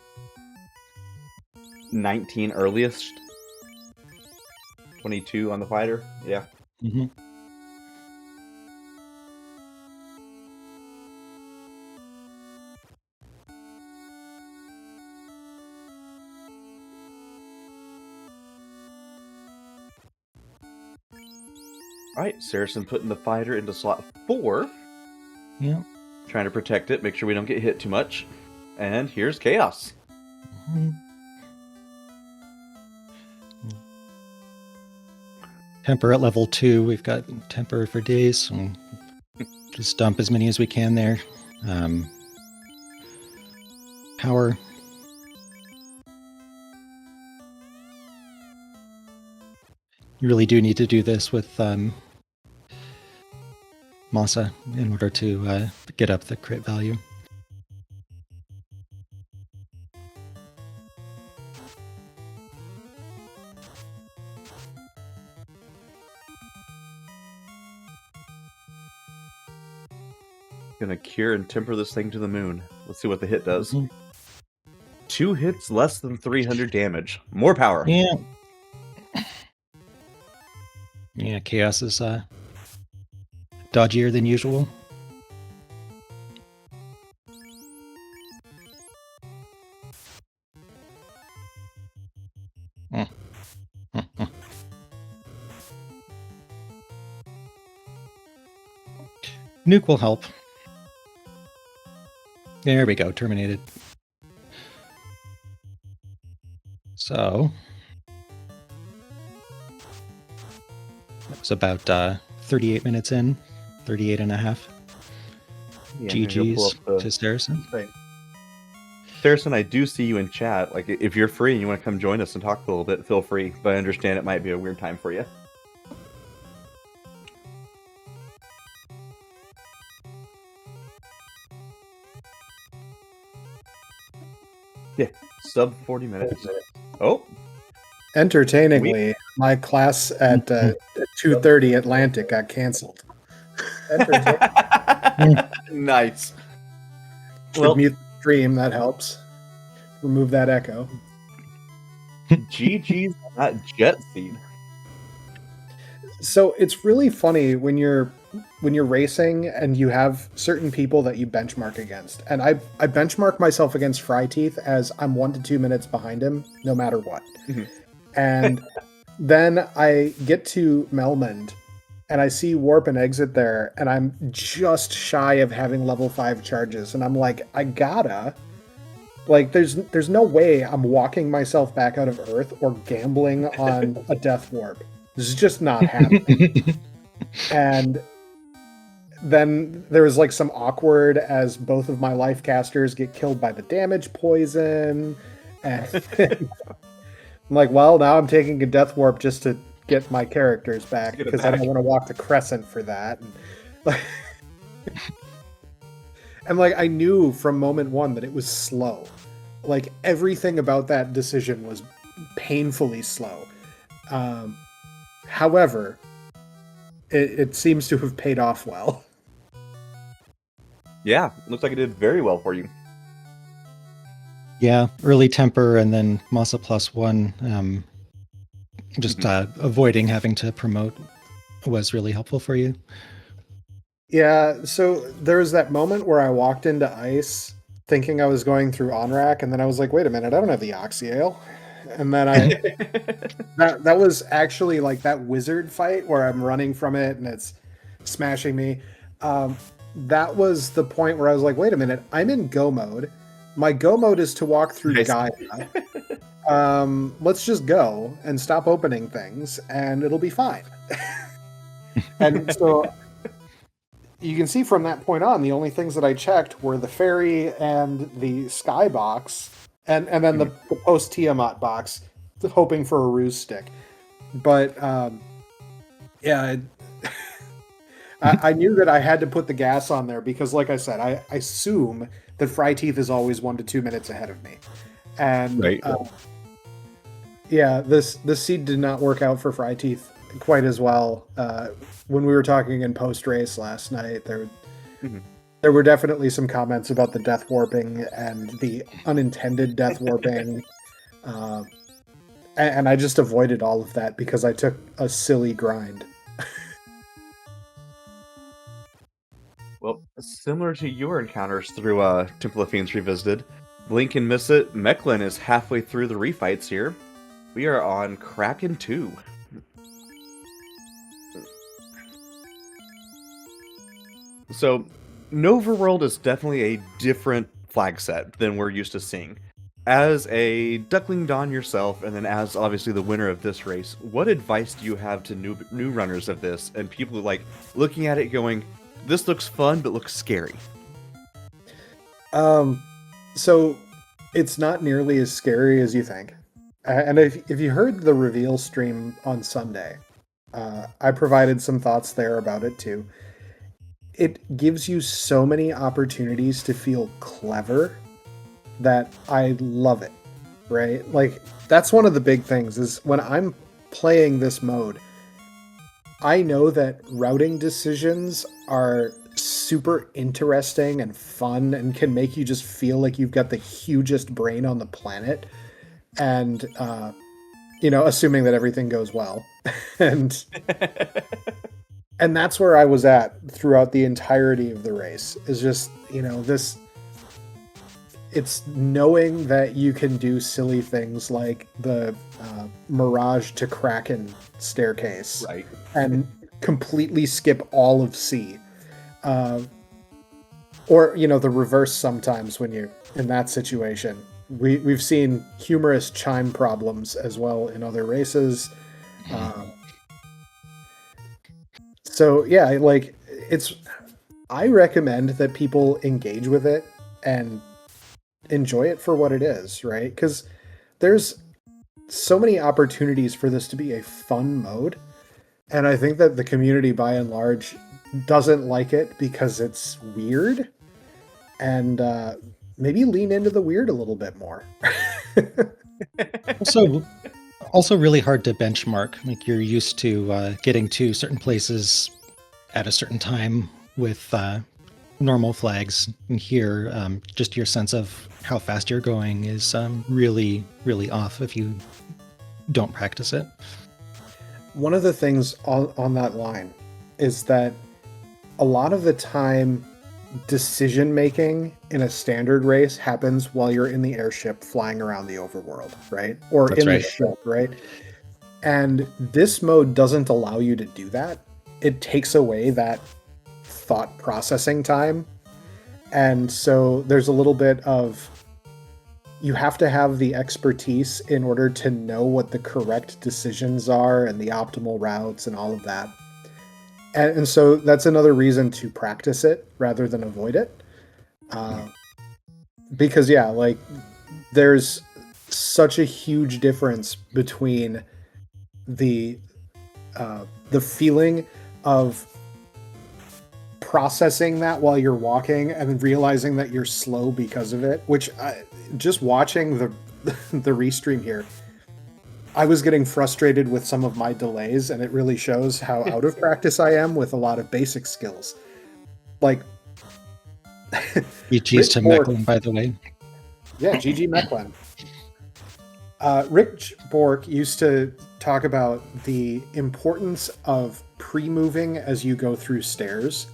[SPEAKER 1] 19 earliest. 22 on the fighter, yeah.
[SPEAKER 2] Mm-hmm.
[SPEAKER 1] Alright, Saracen putting the fighter into slot 4.
[SPEAKER 2] Yeah.
[SPEAKER 1] Trying to protect it, make sure we don't get hit too much. And here's Chaos.
[SPEAKER 2] Mm-hmm. Temper at level 2. We've got temper for days. So just dump as many as we can there. Power. You really do need to do this with Masa in order to get up the crit value.
[SPEAKER 1] Gonna cure and temper this thing to the moon. Let's see what the hit does.
[SPEAKER 2] Mm-hmm.
[SPEAKER 1] 2 hits, less than 300 damage. More power.
[SPEAKER 2] Yeah. Yeah, Chaos is dodgier than usual. Nuke will help. There we go, terminated. So that was about 38 minutes in, 38 and a half.
[SPEAKER 1] Yeah, I'm gonna go pull
[SPEAKER 2] GG's
[SPEAKER 1] up
[SPEAKER 2] to Saracen.
[SPEAKER 1] Right. Saracen, I do see you in chat. Like, if you're free and you want to come join us and talk a little bit, feel free. But I understand it might be a weird time for you. Yeah, sub 40 minutes. Oh,
[SPEAKER 3] Entertainingly, my class at 2:30 Atlantic got canceled.
[SPEAKER 1] nice.
[SPEAKER 3] Should
[SPEAKER 1] Well,
[SPEAKER 3] mute the stream, that helps. Remove that echo.
[SPEAKER 1] GG's on that jet seed.
[SPEAKER 3] So it's really funny when you're racing and you have certain people that you benchmark against. And I benchmark myself against Fryteeth as I'm 1 to 2 minutes behind him, no matter what.
[SPEAKER 1] Mhm.
[SPEAKER 3] And then I get to Melmond and I see Warp and Exit there, and I'm just shy of having level 5 charges. And I'm like, I gotta. Like, there's no way I'm walking myself back out of Earth or gambling on a Death Warp. This is just not happening. And then there was like some awkward as both of my life casters get killed by the damage poison. And I'm like, well, now I'm taking a Death Warp just to get my characters back because I don't want to walk the Crescent for that. And like, I knew from moment one that it was slow. Like, everything about that decision was painfully slow. However, it seems to have paid off well.
[SPEAKER 1] Yeah, looks like it did very well for you.
[SPEAKER 2] Yeah, early temper and then Masa +1. Just avoiding having to promote was really helpful for you.
[SPEAKER 3] Yeah, so there was that moment where I walked into ice thinking I was going through OnRack, and then I was like, wait a minute, I don't have the Oxyale. And then that was actually like that wizard fight where I'm running from it and it's smashing me. That was the point where I was like, wait a minute, I'm in go mode. My go mode is to walk through
[SPEAKER 1] Nice.
[SPEAKER 3] Gaia. Let's just go and stop opening things and it'll be fine. And so you can see from that point on, the only things that I checked were the ferry and the skybox, and then the post Tiamat box, hoping for a ruse stick. But yeah, I knew that I had to put the gas on there because, like I said, I assume that Fryteeth is always 1 to 2 minutes ahead of me, and
[SPEAKER 1] Right.
[SPEAKER 3] Yeah, this seed did not work out for Fryteeth quite as well. When we were talking in post race last night, there were definitely some comments about the death warping and the unintended death warping, and I just avoided all of that because I took a silly grind.
[SPEAKER 1] Well, similar to your encounters through Temple of Fiends Revisited, blink and miss it, Mechlin is halfway through the refights here. We are on Kraken 2. So, Nova World is definitely a different flag set than we're used to seeing. As a Duckling Dawn yourself, and then as obviously the winner of this race, what advice do you have to new runners of this and people like looking at it going, this looks fun but looks scary?
[SPEAKER 3] So it's not nearly as scary as you think. And if you heard the reveal stream on Sunday, I provided some thoughts there about it too. It gives you so many opportunities to feel clever that I love it, right? Like, that's one of the big things is when I'm playing this mode, I know that routing decisions are super interesting and fun and can make you just feel like you've got the hugest brain on the planet. And, assuming that everything goes well. and that's where I was at throughout the entirety of the race, is just, it's knowing that you can do silly things like the Mirage to Kraken staircase.
[SPEAKER 1] Right.
[SPEAKER 3] And completely skip all of C. Or the reverse sometimes when you're in that situation. We've seen humorous chime problems as well in other races. So yeah, like I recommend that people engage with it and enjoy it for what it is, right? Because there's so many opportunities for this to be a fun mode, and I think that the community by and large doesn't like it because it's weird, and maybe lean into the weird a little bit more.
[SPEAKER 2] Also really hard to benchmark. Like you're used to getting to certain places at a certain time with normal flags, and here just your sense of how fast you're going is really, really off if you don't practice it.
[SPEAKER 3] One of the things on that line is that a lot of the time decision making in a standard race happens while you're in the airship flying around the overworld, right? Or
[SPEAKER 2] That's
[SPEAKER 3] in
[SPEAKER 2] right.
[SPEAKER 3] the ship, right? And this mode doesn't allow you to do that. It takes away that thought processing time. And so there's a little bit of, you have to have the expertise in order to know what the correct decisions are and the optimal routes and all of that. And so that's another reason to practice it rather than avoid it. Because yeah, like there's such a huge difference between the feeling of processing that while you're walking and realizing that you're slow because of it, which just watching the restream here, I was getting frustrated with some of my delays, and it really shows how out of practice I am with a lot of basic skills. Like
[SPEAKER 2] GG's to Mecklin, by the way.
[SPEAKER 3] Yeah, GG Mecklin. Rich Bork used to talk about the importance of pre-moving as you go through stairs,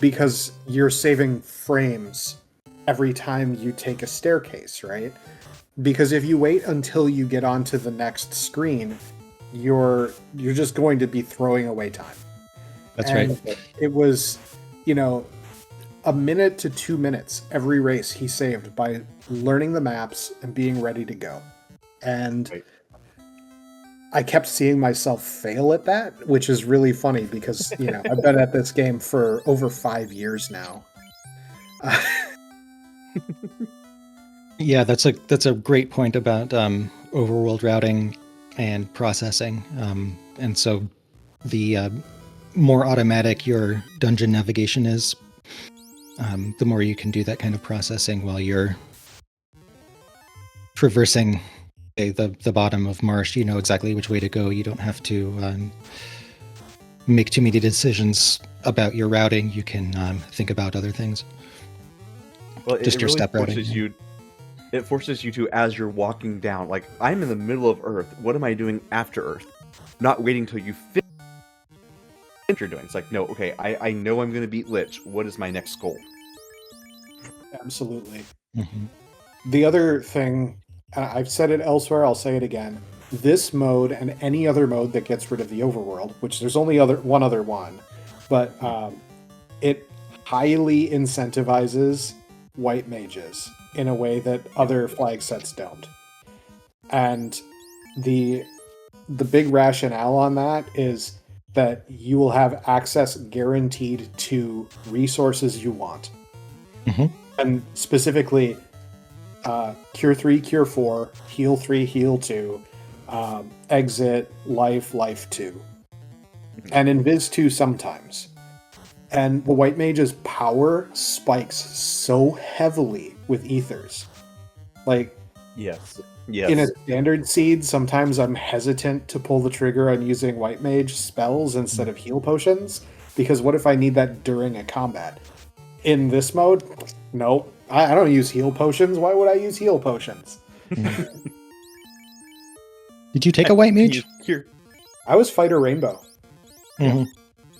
[SPEAKER 3] because you're saving frames every time you take a staircase, right? Because if you wait until you get onto the next screen, you're just going to be throwing away time.
[SPEAKER 2] That's right.
[SPEAKER 3] It was, a minute to 2 minutes every race he saved by learning the maps and being ready to go. And
[SPEAKER 1] Right.
[SPEAKER 3] I kept seeing myself fail at that, which is really funny because, I've been at this game for over 5 years now.
[SPEAKER 2] Yeah, that's a great point about overworld routing and processing. And so the more automatic your dungeon navigation is, the more you can do that kind of processing while you're traversing the bottom of marsh. You know exactly which way to go. You don't have to make too many decisions about your routing. You can think about other things.
[SPEAKER 1] Well,
[SPEAKER 2] Just your
[SPEAKER 1] really
[SPEAKER 2] step routing.
[SPEAKER 1] It forces you to, as you're walking down, like, I'm in the middle of Earth. What am I doing after Earth? Not waiting till you finish what you're doing. It's like, no, okay, I know I'm going to beat Lich. What is my next goal?
[SPEAKER 3] Absolutely.
[SPEAKER 2] Mm-hmm.
[SPEAKER 3] The other thing, I've said it elsewhere, I'll say it again. This mode and any other mode that gets rid of the overworld, which there's only one other one, but it highly incentivizes white mages in a way that other flag sets don't. And the big rationale on that is that you will have access guaranteed to resources you want.
[SPEAKER 2] Mm-hmm.
[SPEAKER 3] And specifically, Cure 3, Cure 4, Heal 3, Heal 2, Exit, Life 2, and Invis 2 sometimes. And the White Mage's power spikes so heavily with Ethers. Like,
[SPEAKER 1] Yes.
[SPEAKER 3] in a standard seed, sometimes I'm hesitant to pull the trigger on using White Mage spells instead of heal potions, because what if I need that during a combat? In this mode, nope. I don't use heal potions. Why would I use heal potions?
[SPEAKER 2] Did you take a white mage?
[SPEAKER 1] Here.
[SPEAKER 3] I was Fighter Rainbow.
[SPEAKER 2] Mm-hmm.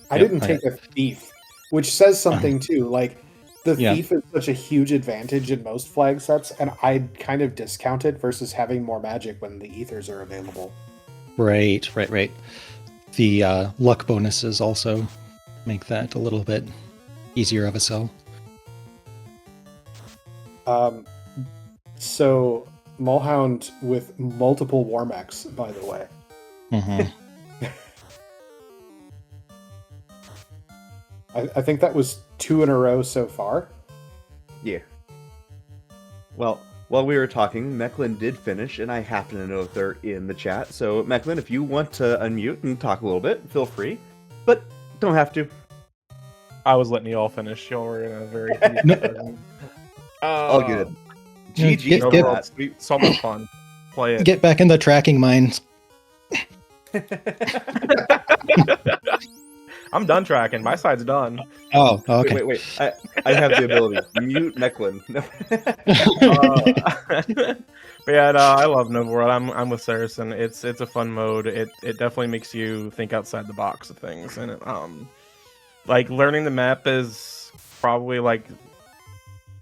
[SPEAKER 3] I didn't take a thief, which says something too. Like, the
[SPEAKER 2] Yeah.
[SPEAKER 3] thief is such a huge advantage in most flag sets, and I'd kind of discount it versus having more magic when the ethers are available.
[SPEAKER 2] Right. The luck bonuses also make that a little bit easier of a sell.
[SPEAKER 3] So Mulhound with multiple war mechs, by the way.
[SPEAKER 2] Mm-hmm.
[SPEAKER 3] I think that was 2 in a row so far.
[SPEAKER 1] Yeah. Well, while we were talking, Mechlin did finish, and I happen to know that they're in the chat. So, Mechlin, if you want to unmute and talk a little bit, feel free. But don't have to.
[SPEAKER 4] I was letting you all finish. Y'all were in a very
[SPEAKER 1] All good.
[SPEAKER 2] Yeah,
[SPEAKER 1] GG for
[SPEAKER 2] get-
[SPEAKER 1] that.
[SPEAKER 4] So much fun. Play it.
[SPEAKER 2] Get back in the tracking mines.
[SPEAKER 4] I'm done tracking. My side's done.
[SPEAKER 2] Oh, okay.
[SPEAKER 1] Wait. I have the ability. Mute Mechlin.
[SPEAKER 4] But yeah, no, I love Nova World. I'm with Saracen. It's a fun mode. It definitely makes you think outside the box of things, and like learning the map is probably like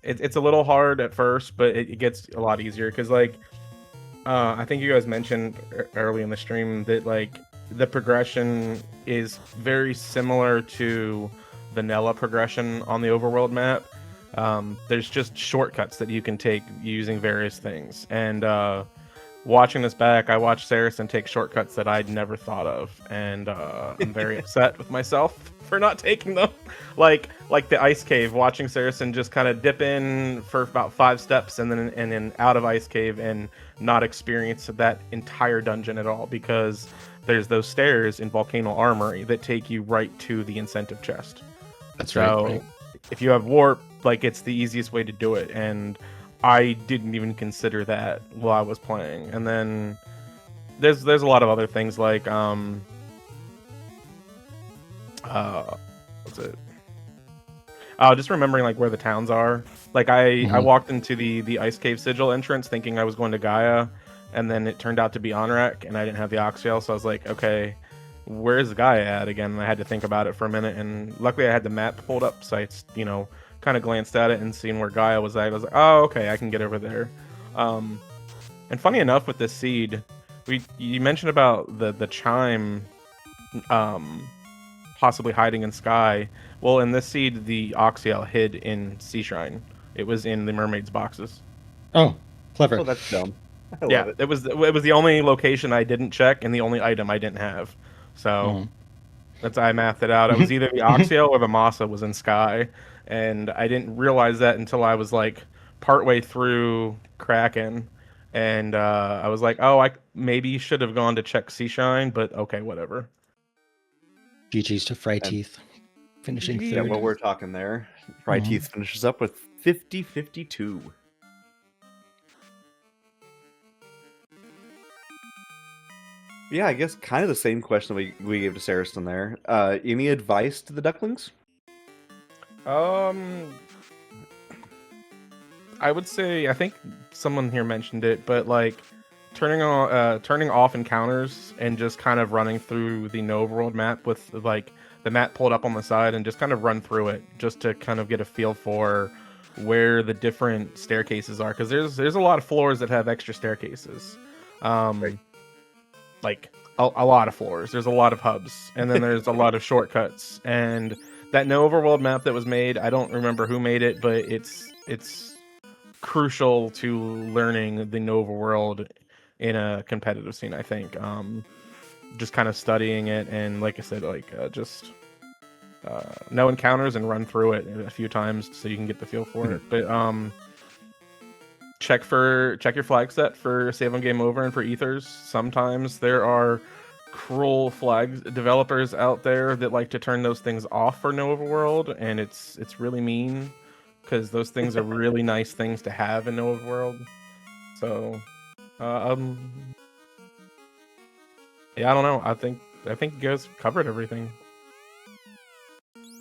[SPEAKER 4] it's a little hard at first, but it gets a lot easier because like I think you guys mentioned early in the stream that like the progression is very similar to vanilla progression on the overworld map. There's just shortcuts that you can take using various things. And watching this back, I watched Saracen take shortcuts that I'd never thought of, and I'm very upset with myself for not taking them. like the ice cave, watching Saracen just kind of dip in for about 5 steps and then out of ice cave and not experience that entire dungeon at all because there's those stairs in Volcano Armory that take you right to the incentive chest.
[SPEAKER 2] That's
[SPEAKER 4] So
[SPEAKER 2] right.
[SPEAKER 4] if you have warp, like it's the easiest way to do it, and I didn't even consider that while I was playing. And then there's a lot of other things like what's it? Just remembering like where the towns are. Like I walked into the Ice Cave Sigil entrance thinking I was going to Gaia, and then it turned out to be Onrak, and I didn't have the Oxiel, so I was like, okay, where's Gaia at again? And I had to think about it for a minute, and luckily I had the map pulled up, so I, kind of glanced at it and seen where Gaia was at. I was like, oh, okay, I can get over there. And funny enough, with this seed, you mentioned about the chime possibly hiding in Sky. Well, in this seed, the Oxiel hid in Sea Shrine. It was in the mermaid's boxes.
[SPEAKER 2] Oh, clever.
[SPEAKER 1] Oh, that's dumb. I
[SPEAKER 4] Yeah,
[SPEAKER 1] love it.
[SPEAKER 4] it was the only location I didn't check and the only item I didn't have. So that's I mathed it out. It was either the Oxiel or the Masa was in Sky, and I didn't realize that until I was like partway through Kraken, and I was like, oh, I maybe should have gone to check Seashine, but okay, whatever.
[SPEAKER 2] GG's to Fry Teeth, finishing
[SPEAKER 1] Yeah,
[SPEAKER 2] third.
[SPEAKER 1] what we're talking there. Fry Teeth finishes up with 50-52. Yeah, I guess kind of the same question we gave to Saracen there. Any advice to the ducklings?
[SPEAKER 4] I would say I think someone here mentioned it, but like turning off encounters and just kind of running through the Nova World map with like the map pulled up on the side and just kind of run through it just to kind of get a feel for where the different staircases are, because there's a lot of floors that have extra staircases.
[SPEAKER 1] Right.
[SPEAKER 4] Like a lot of floors. There's a lot of hubs, and then there's a lot of shortcuts. And that Nova World map that was made, I don't remember who made it, but it's crucial to learning the Nova World in a competitive scene, I think. Just kind of studying it, and like I said, just no encounters and run through it a few times so you can get the feel for it. But check your flag set for save on game over and for ethers. Sometimes there are cruel flag developers out there that like to turn those things off for Nova World, and it's really mean because those things are really nice things to have in Nova World. So yeah, I don't know. I think you guys covered everything.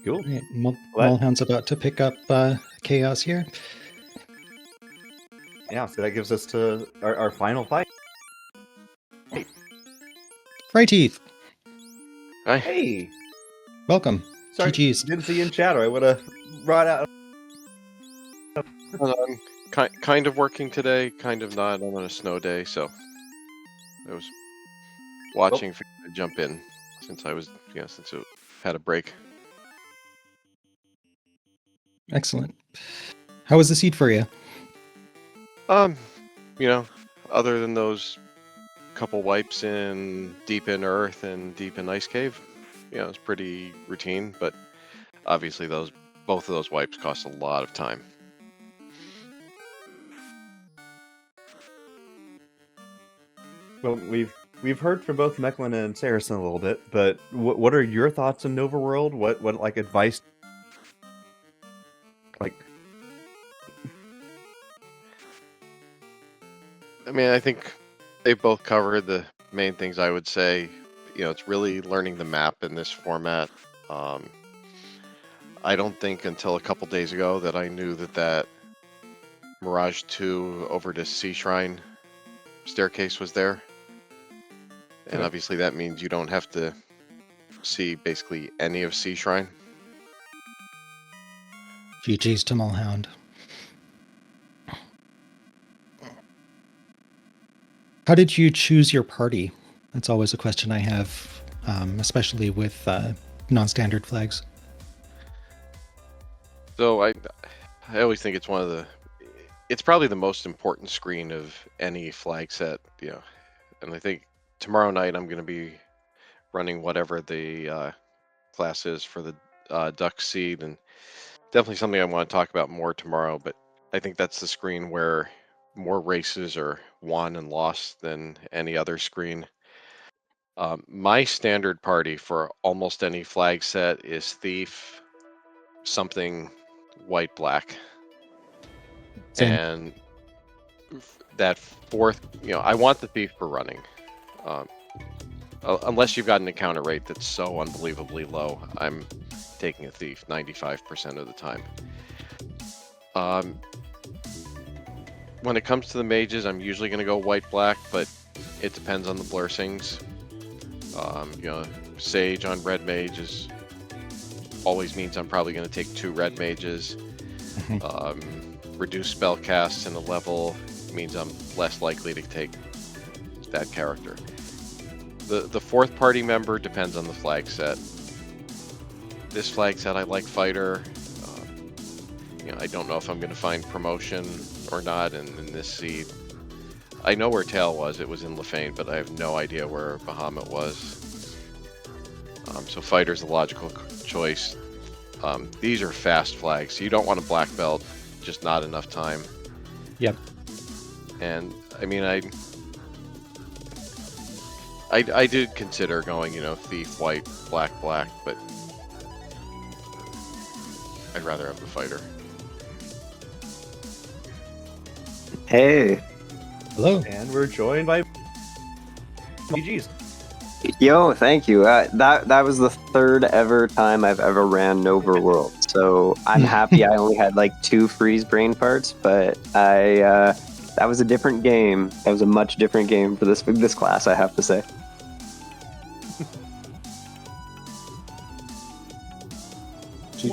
[SPEAKER 1] Cool.
[SPEAKER 2] Right, Mulhound's about to pick up Chaos here.
[SPEAKER 1] Yeah, so that gives us to our final fight.
[SPEAKER 2] Fry Teeth,
[SPEAKER 5] Hi.
[SPEAKER 1] Hey!
[SPEAKER 2] welcome.
[SPEAKER 1] Sorry,
[SPEAKER 2] GG's.
[SPEAKER 1] didn't see you in chat, or I would have brought out.
[SPEAKER 5] Kind of working today, kind of not. I'm on a snow day, so I was watching for you to jump in since it had a break.
[SPEAKER 2] Excellent. How was the seed for you?
[SPEAKER 5] You know, other than those couple wipes in deep in Earth and deep in Ice Cave, it's pretty routine. But obviously, both of those wipes cost a lot of time.
[SPEAKER 1] Well, we've heard from both Mechlin and Saracen a little bit, but what are your thoughts on Nova World? What like advice? Like,
[SPEAKER 5] I mean, I think they both covered the main things I would say. It's really learning the map in this format. I don't think until a couple days ago that I knew that Mirage 2 over to Sea Shrine staircase was there. And
[SPEAKER 1] Okay.
[SPEAKER 5] obviously that means you don't have to see basically any of Sea Shrine.
[SPEAKER 2] GG's to Mulhound. How did you choose your party? That's always a question I have, especially with non-standard flags.
[SPEAKER 5] So I always think it's probably the most important screen of any flag set, and I think tomorrow night I'm going to be running whatever the class is for the Duck Seed, and definitely something I want to talk about more tomorrow, but I think that's the screen where more races are won and lost than any other screen. My standard party for almost any flag set is Thief, something white black.
[SPEAKER 2] Same.
[SPEAKER 5] And that fourth, I want the Thief for running. Unless you've got an encounter rate that's so unbelievably low, I'm taking a Thief 95% of the time. When it comes to the mages, I'm usually going to go white-black, but it depends on the blessings. Sage on red mage always means I'm probably going to take 2 red mages. Reduce spell casts in a level means I'm less likely to take that character. The fourth party member depends on the flag set. This flag set, I like fighter. I don't know if I'm going to find promotion or not in this seed. I know where Tail was. It was in Lefane, but I have no idea where Bahamut was. So fighter's the logical choice. These are fast flags, so you don't want a black belt, just not enough time.
[SPEAKER 2] Yep.
[SPEAKER 5] And I mean, I did consider going, Thief, white, black, but I'd rather have the fighter.
[SPEAKER 6] Hey,
[SPEAKER 2] Hello.
[SPEAKER 1] and we're joined by GG's.
[SPEAKER 6] yo, thank you. That was the 3rd ever time I've ever ran Nova World, so I'm happy I only had like 2 freeze brain parts, but that was a different game. That was a much different game for this class, I have to say.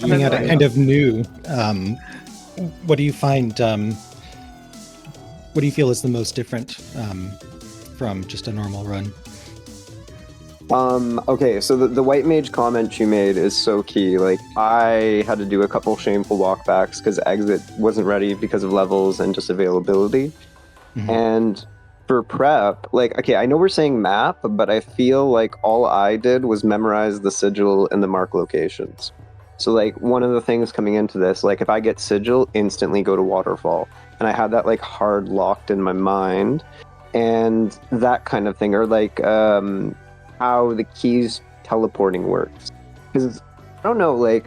[SPEAKER 2] Coming out kind of new, what do you find? What do you feel is the most different from just a normal run?
[SPEAKER 6] Okay, so the white mage comment you made is so key. Like, I had to do a couple shameful walkbacks because exit wasn't ready because of levels and just availability.
[SPEAKER 2] Mhm.
[SPEAKER 6] And for prep, like, okay, I know we're saying map, but I feel like all I did was memorize the sigil and the mark locations. So, like, one of the things coming into this, like, if I get sigil, instantly go to waterfall. And I had that, like, hard locked in my mind. And that kind of thing. Or, like, how the keys teleporting works. Because, I don't know, like,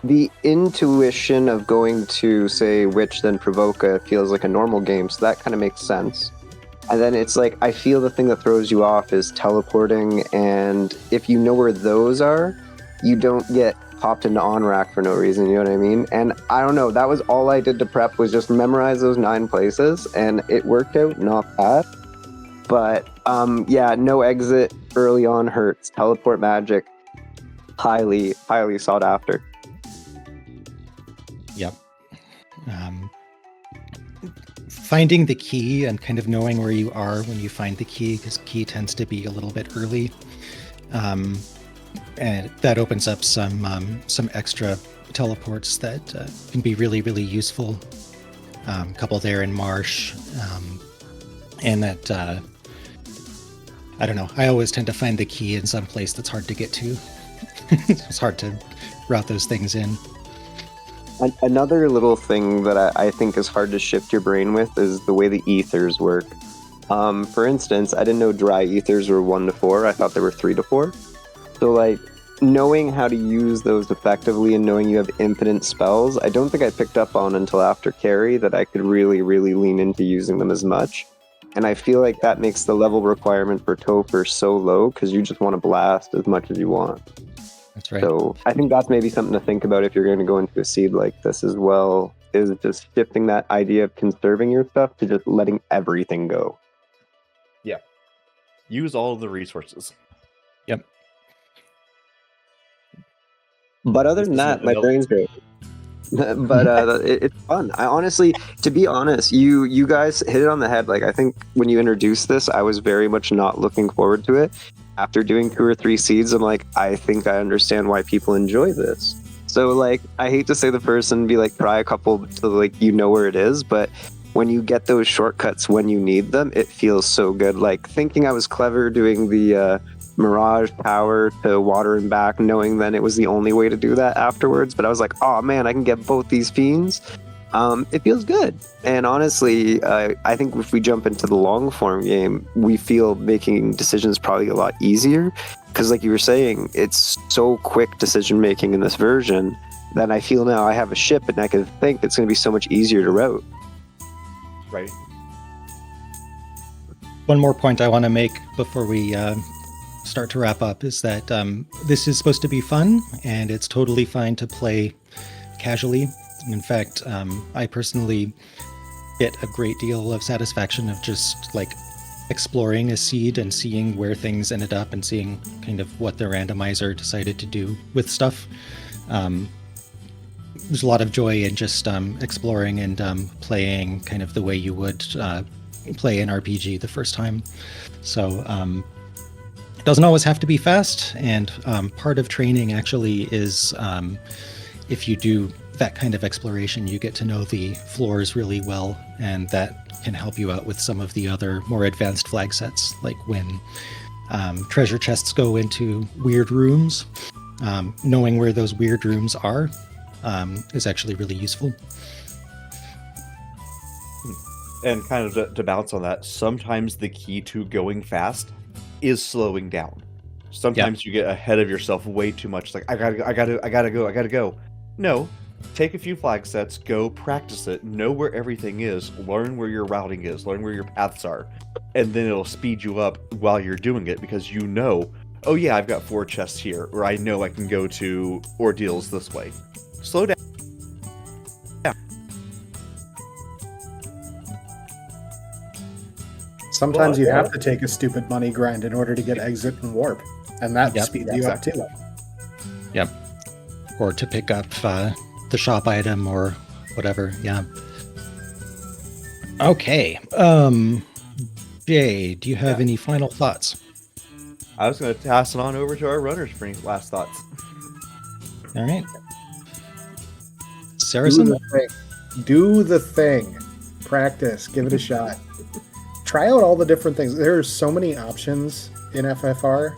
[SPEAKER 6] the intuition of going to, say, Witch, then Provoca feels like a normal game, so that kind of makes sense. And then it's like, I feel the thing that throws you off is teleporting, and if you know where those are, you don't get popped into on-rack for no reason, you know what I mean? And I don't know, that was all I did to prep, was just memorize those 9 places, and it worked out not bad. But, yeah, no exit early on hurts. Teleport magic, highly, highly sought after.
[SPEAKER 2] Yep. Finding the key and kind of knowing where you are when you find the key, because key tends to be a little bit early, and that opens up some extra teleports that can be really, really useful. A couple there in Marsh, and that I don't know. I always tend to find the key in some place that's hard to get to. It's hard to route those things in.
[SPEAKER 6] Another little thing that I think is hard to shift your brain with is the way the ethers work. For instance, I didn't know dry ethers were 1 to 4. I thought they were 3 to 4. So, like, knowing how to use those effectively and knowing you have infinite spells, I don't think I picked up on until after carry that I could really, really lean into using them as much. And I feel like that makes the level requirement for Topher so low because you just want to blast as much as you want.
[SPEAKER 2] That's right.
[SPEAKER 6] So I think that's maybe something to think about if you're going to go into a seed like this as well, is just shifting that idea of conserving your stuff to just letting everything go.
[SPEAKER 1] Use all of the resources.
[SPEAKER 2] Yep.
[SPEAKER 6] But other than that, my brain's great. But it's fun. I honestly, to be honest, you guys hit it on the head. Like, I think when you introduced this, I was very much not looking forward to it. After doing 2 or 3 seeds, I'm like, I think I understand why people enjoy this. So, like, I hate to say the person be like, try a couple to, like, you know where it is, but when you get those shortcuts when you need them, it feels so good. Like, thinking I was clever doing the Mirage power to water and back, knowing then it was the only way to do that afterwards. But I was like, oh man, I can get both these fiends. It feels good. And honestly, I think if we jump into the long form game, we feel making decisions probably a lot easier. Because like you were saying, it's so quick decision making in this version that I feel now I have a ship and I can think it's going to be so much easier to route.
[SPEAKER 1] Right.
[SPEAKER 2] One more point I want to make before we start to wrap up is that this is supposed to be fun, and it's totally fine to play casually. In fact, I personally get a great deal of satisfaction of just like exploring a seed and seeing where things ended up and seeing kind of what the randomizer decided to do with stuff. There's a lot of joy in just exploring and playing kind of the way you would play an RPG the first time. So it doesn't always have to be fast, and part of training actually is if you do that kind of exploration, you get to know the floors really well, and that can help you out with some of the other more advanced flag sets, like when treasure chests go into weird rooms. Knowing where those weird rooms are is actually really useful.
[SPEAKER 1] And kind of to bounce on that, sometimes the key to going fast is slowing down. Sometimes you get ahead of yourself way too much. Like, I gotta go. No, take a few flag sets, go practice it, know where everything is, learn where your routing is, learn where your paths are, and then it'll speed you up while you're doing it because you know, oh yeah, I've got 4 chests here, or I know I can go to ordeals this way. Slow down.
[SPEAKER 3] Sometimes you have to take a stupid money grind in order to get exit and warp, and that speeds you up too.
[SPEAKER 2] Yep. Or to pick up the shop item or whatever. Yeah. Okay. Jay, do you have any final thoughts?
[SPEAKER 1] I was going to pass it on over to our runners for any last thoughts.
[SPEAKER 2] All right. Saracen?
[SPEAKER 3] Do the thing. Practice. Give it a shot. Try out all the different things. There are so many options in FFR.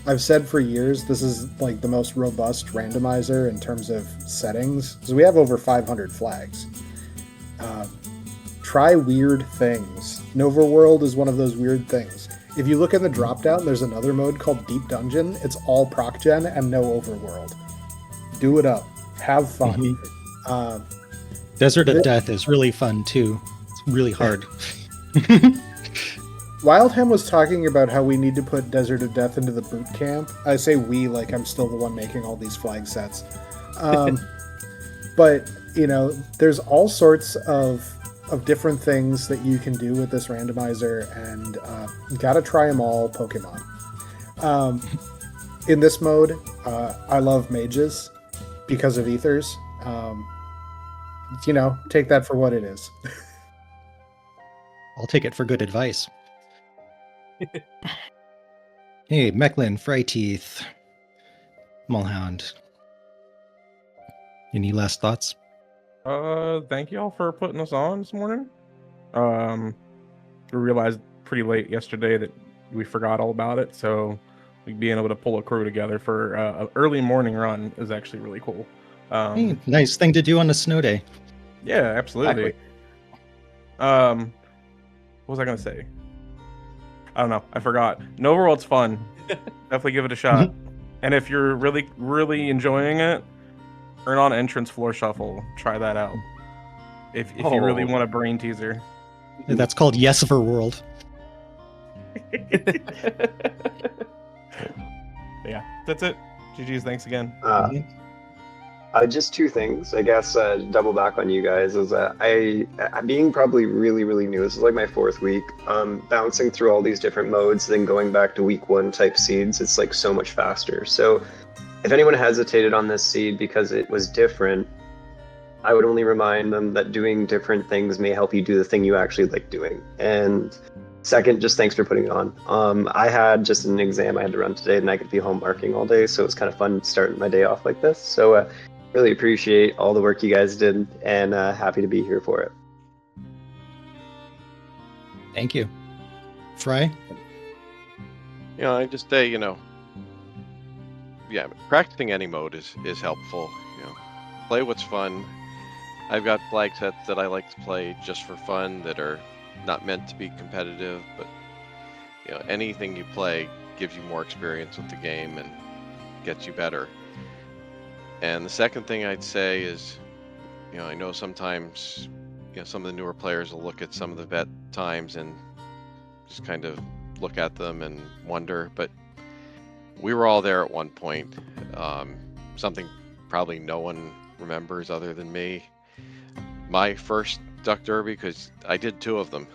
[SPEAKER 3] I've said for years this is like the most robust randomizer in terms of settings. So we have over 500 flags. Try weird things. Nova World is one of those weird things. If you look in the drop-down, there's another mode called Deep Dungeon. It's all proc gen and no overworld. Do it up. Have fun.
[SPEAKER 2] Desert of Death is really fun too. It's really hard.
[SPEAKER 3] Wildham was talking about how we need to put Desert of Death into the boot camp. I say we like I'm still the one making all these flag sets. But, you know, there's all sorts of different things that you can do with this randomizer, and you gotta try them all, Pokemon. In this mode, I love mages because of ethers. You know, take that for what it is.
[SPEAKER 2] I'll take it for good advice. Hey, Mechlin, Freyteeth, Mulhound. Any last thoughts?
[SPEAKER 4] Thank you all for putting us on this morning. We realized pretty late yesterday that we forgot all about it, so being able to pull a crew together for an early morning run is actually really cool.
[SPEAKER 2] Hey, nice thing to do on a snow day.
[SPEAKER 4] Yeah, absolutely.
[SPEAKER 1] Exactly.
[SPEAKER 4] What was I gonna say? I don't know. I forgot. Nova World's fun. Definitely give it a shot. And if you're really, really enjoying it, turn on Entrance Floor Shuffle. Try that out. If you really want a brain teaser.
[SPEAKER 2] That's called Yes for World.
[SPEAKER 4] Yeah, that's it. GG's. Thanks again.
[SPEAKER 6] Just two things, I guess. Double back on you guys is that I'm being probably really, really new. This is like my 4th week. Bouncing through all these different modes, then going back to week 1 type seeds. It's like so much faster. So, if anyone hesitated on this seed because it was different, I would only remind them that doing different things may help you do the thing you actually like doing. And second, just thanks for putting it on. I had just an exam I had to run today, and I could be home marking all day, so it's kind of fun starting my day off like this. So. Really appreciate all the work you guys did, and happy to be here for it.
[SPEAKER 2] Thank you. Fry?
[SPEAKER 5] I just say, practicing any mode is helpful. Play what's fun. I've got flag sets that I like to play just for fun that are not meant to be competitive, but anything you play gives you more experience with the game and gets you better. And the second thing I'd say is, I know sometimes, some of the newer players will look at some of the vet times and just kind of look at them and wonder, but we were all there at one point. Something probably no one remembers other than me. My first Duck Derby, because I did 2 of them.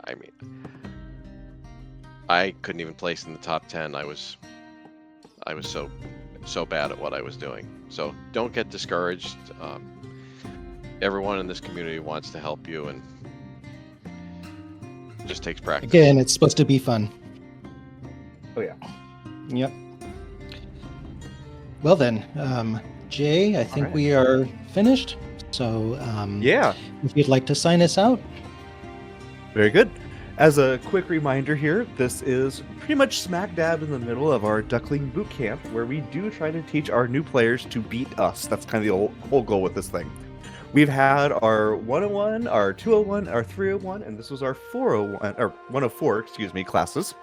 [SPEAKER 5] I mean, I couldn't even place in the top 10. I was so bad at what I was doing. So don't get discouraged. Everyone in this community wants to help you, and it just takes practice.
[SPEAKER 2] Again, it's supposed to be fun.
[SPEAKER 1] Oh yeah.
[SPEAKER 2] Yep. Well then, Jay, I think we are finished. So
[SPEAKER 1] Yeah.
[SPEAKER 2] if you'd like to sign us out.
[SPEAKER 1] Very good. As a quick reminder here, this is pretty much smack dab in the middle of our Duckling Boot Camp, where we do try to teach our new players to beat us. That's kind of the whole goal with this thing. We've had our 101, our 201, our 301, and this was our 401, or 104, classes.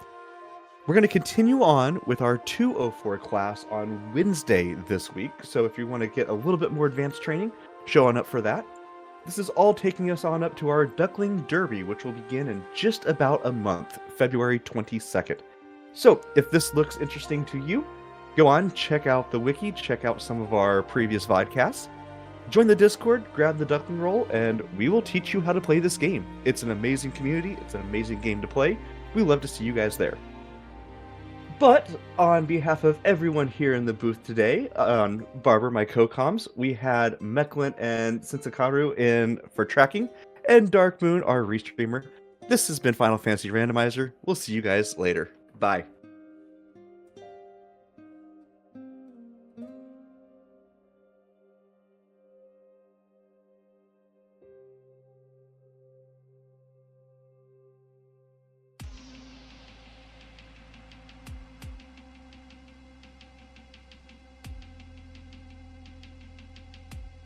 [SPEAKER 1] We're going to continue on with our 204 class on Wednesday this week, so if you want to get a little bit more advanced training, show on up for that. This is all taking us on up to our Duckling Derby, which will begin in just about a month, February 22nd. So, if this looks interesting to you, go on, check out the wiki, check out some of our previous vodcasts, join the Discord, grab the Duckling roll, and we will teach you how to play this game. It's an amazing community, it's an amazing game to play. We love to see you guys there. But on behalf of everyone here in the booth today, on Barber, my co-coms, we had Mecklin and Sensakaru in for tracking, and Dark Moon, our restreamer. This has been Final Fantasy Randomizer. We'll see you guys later. Bye.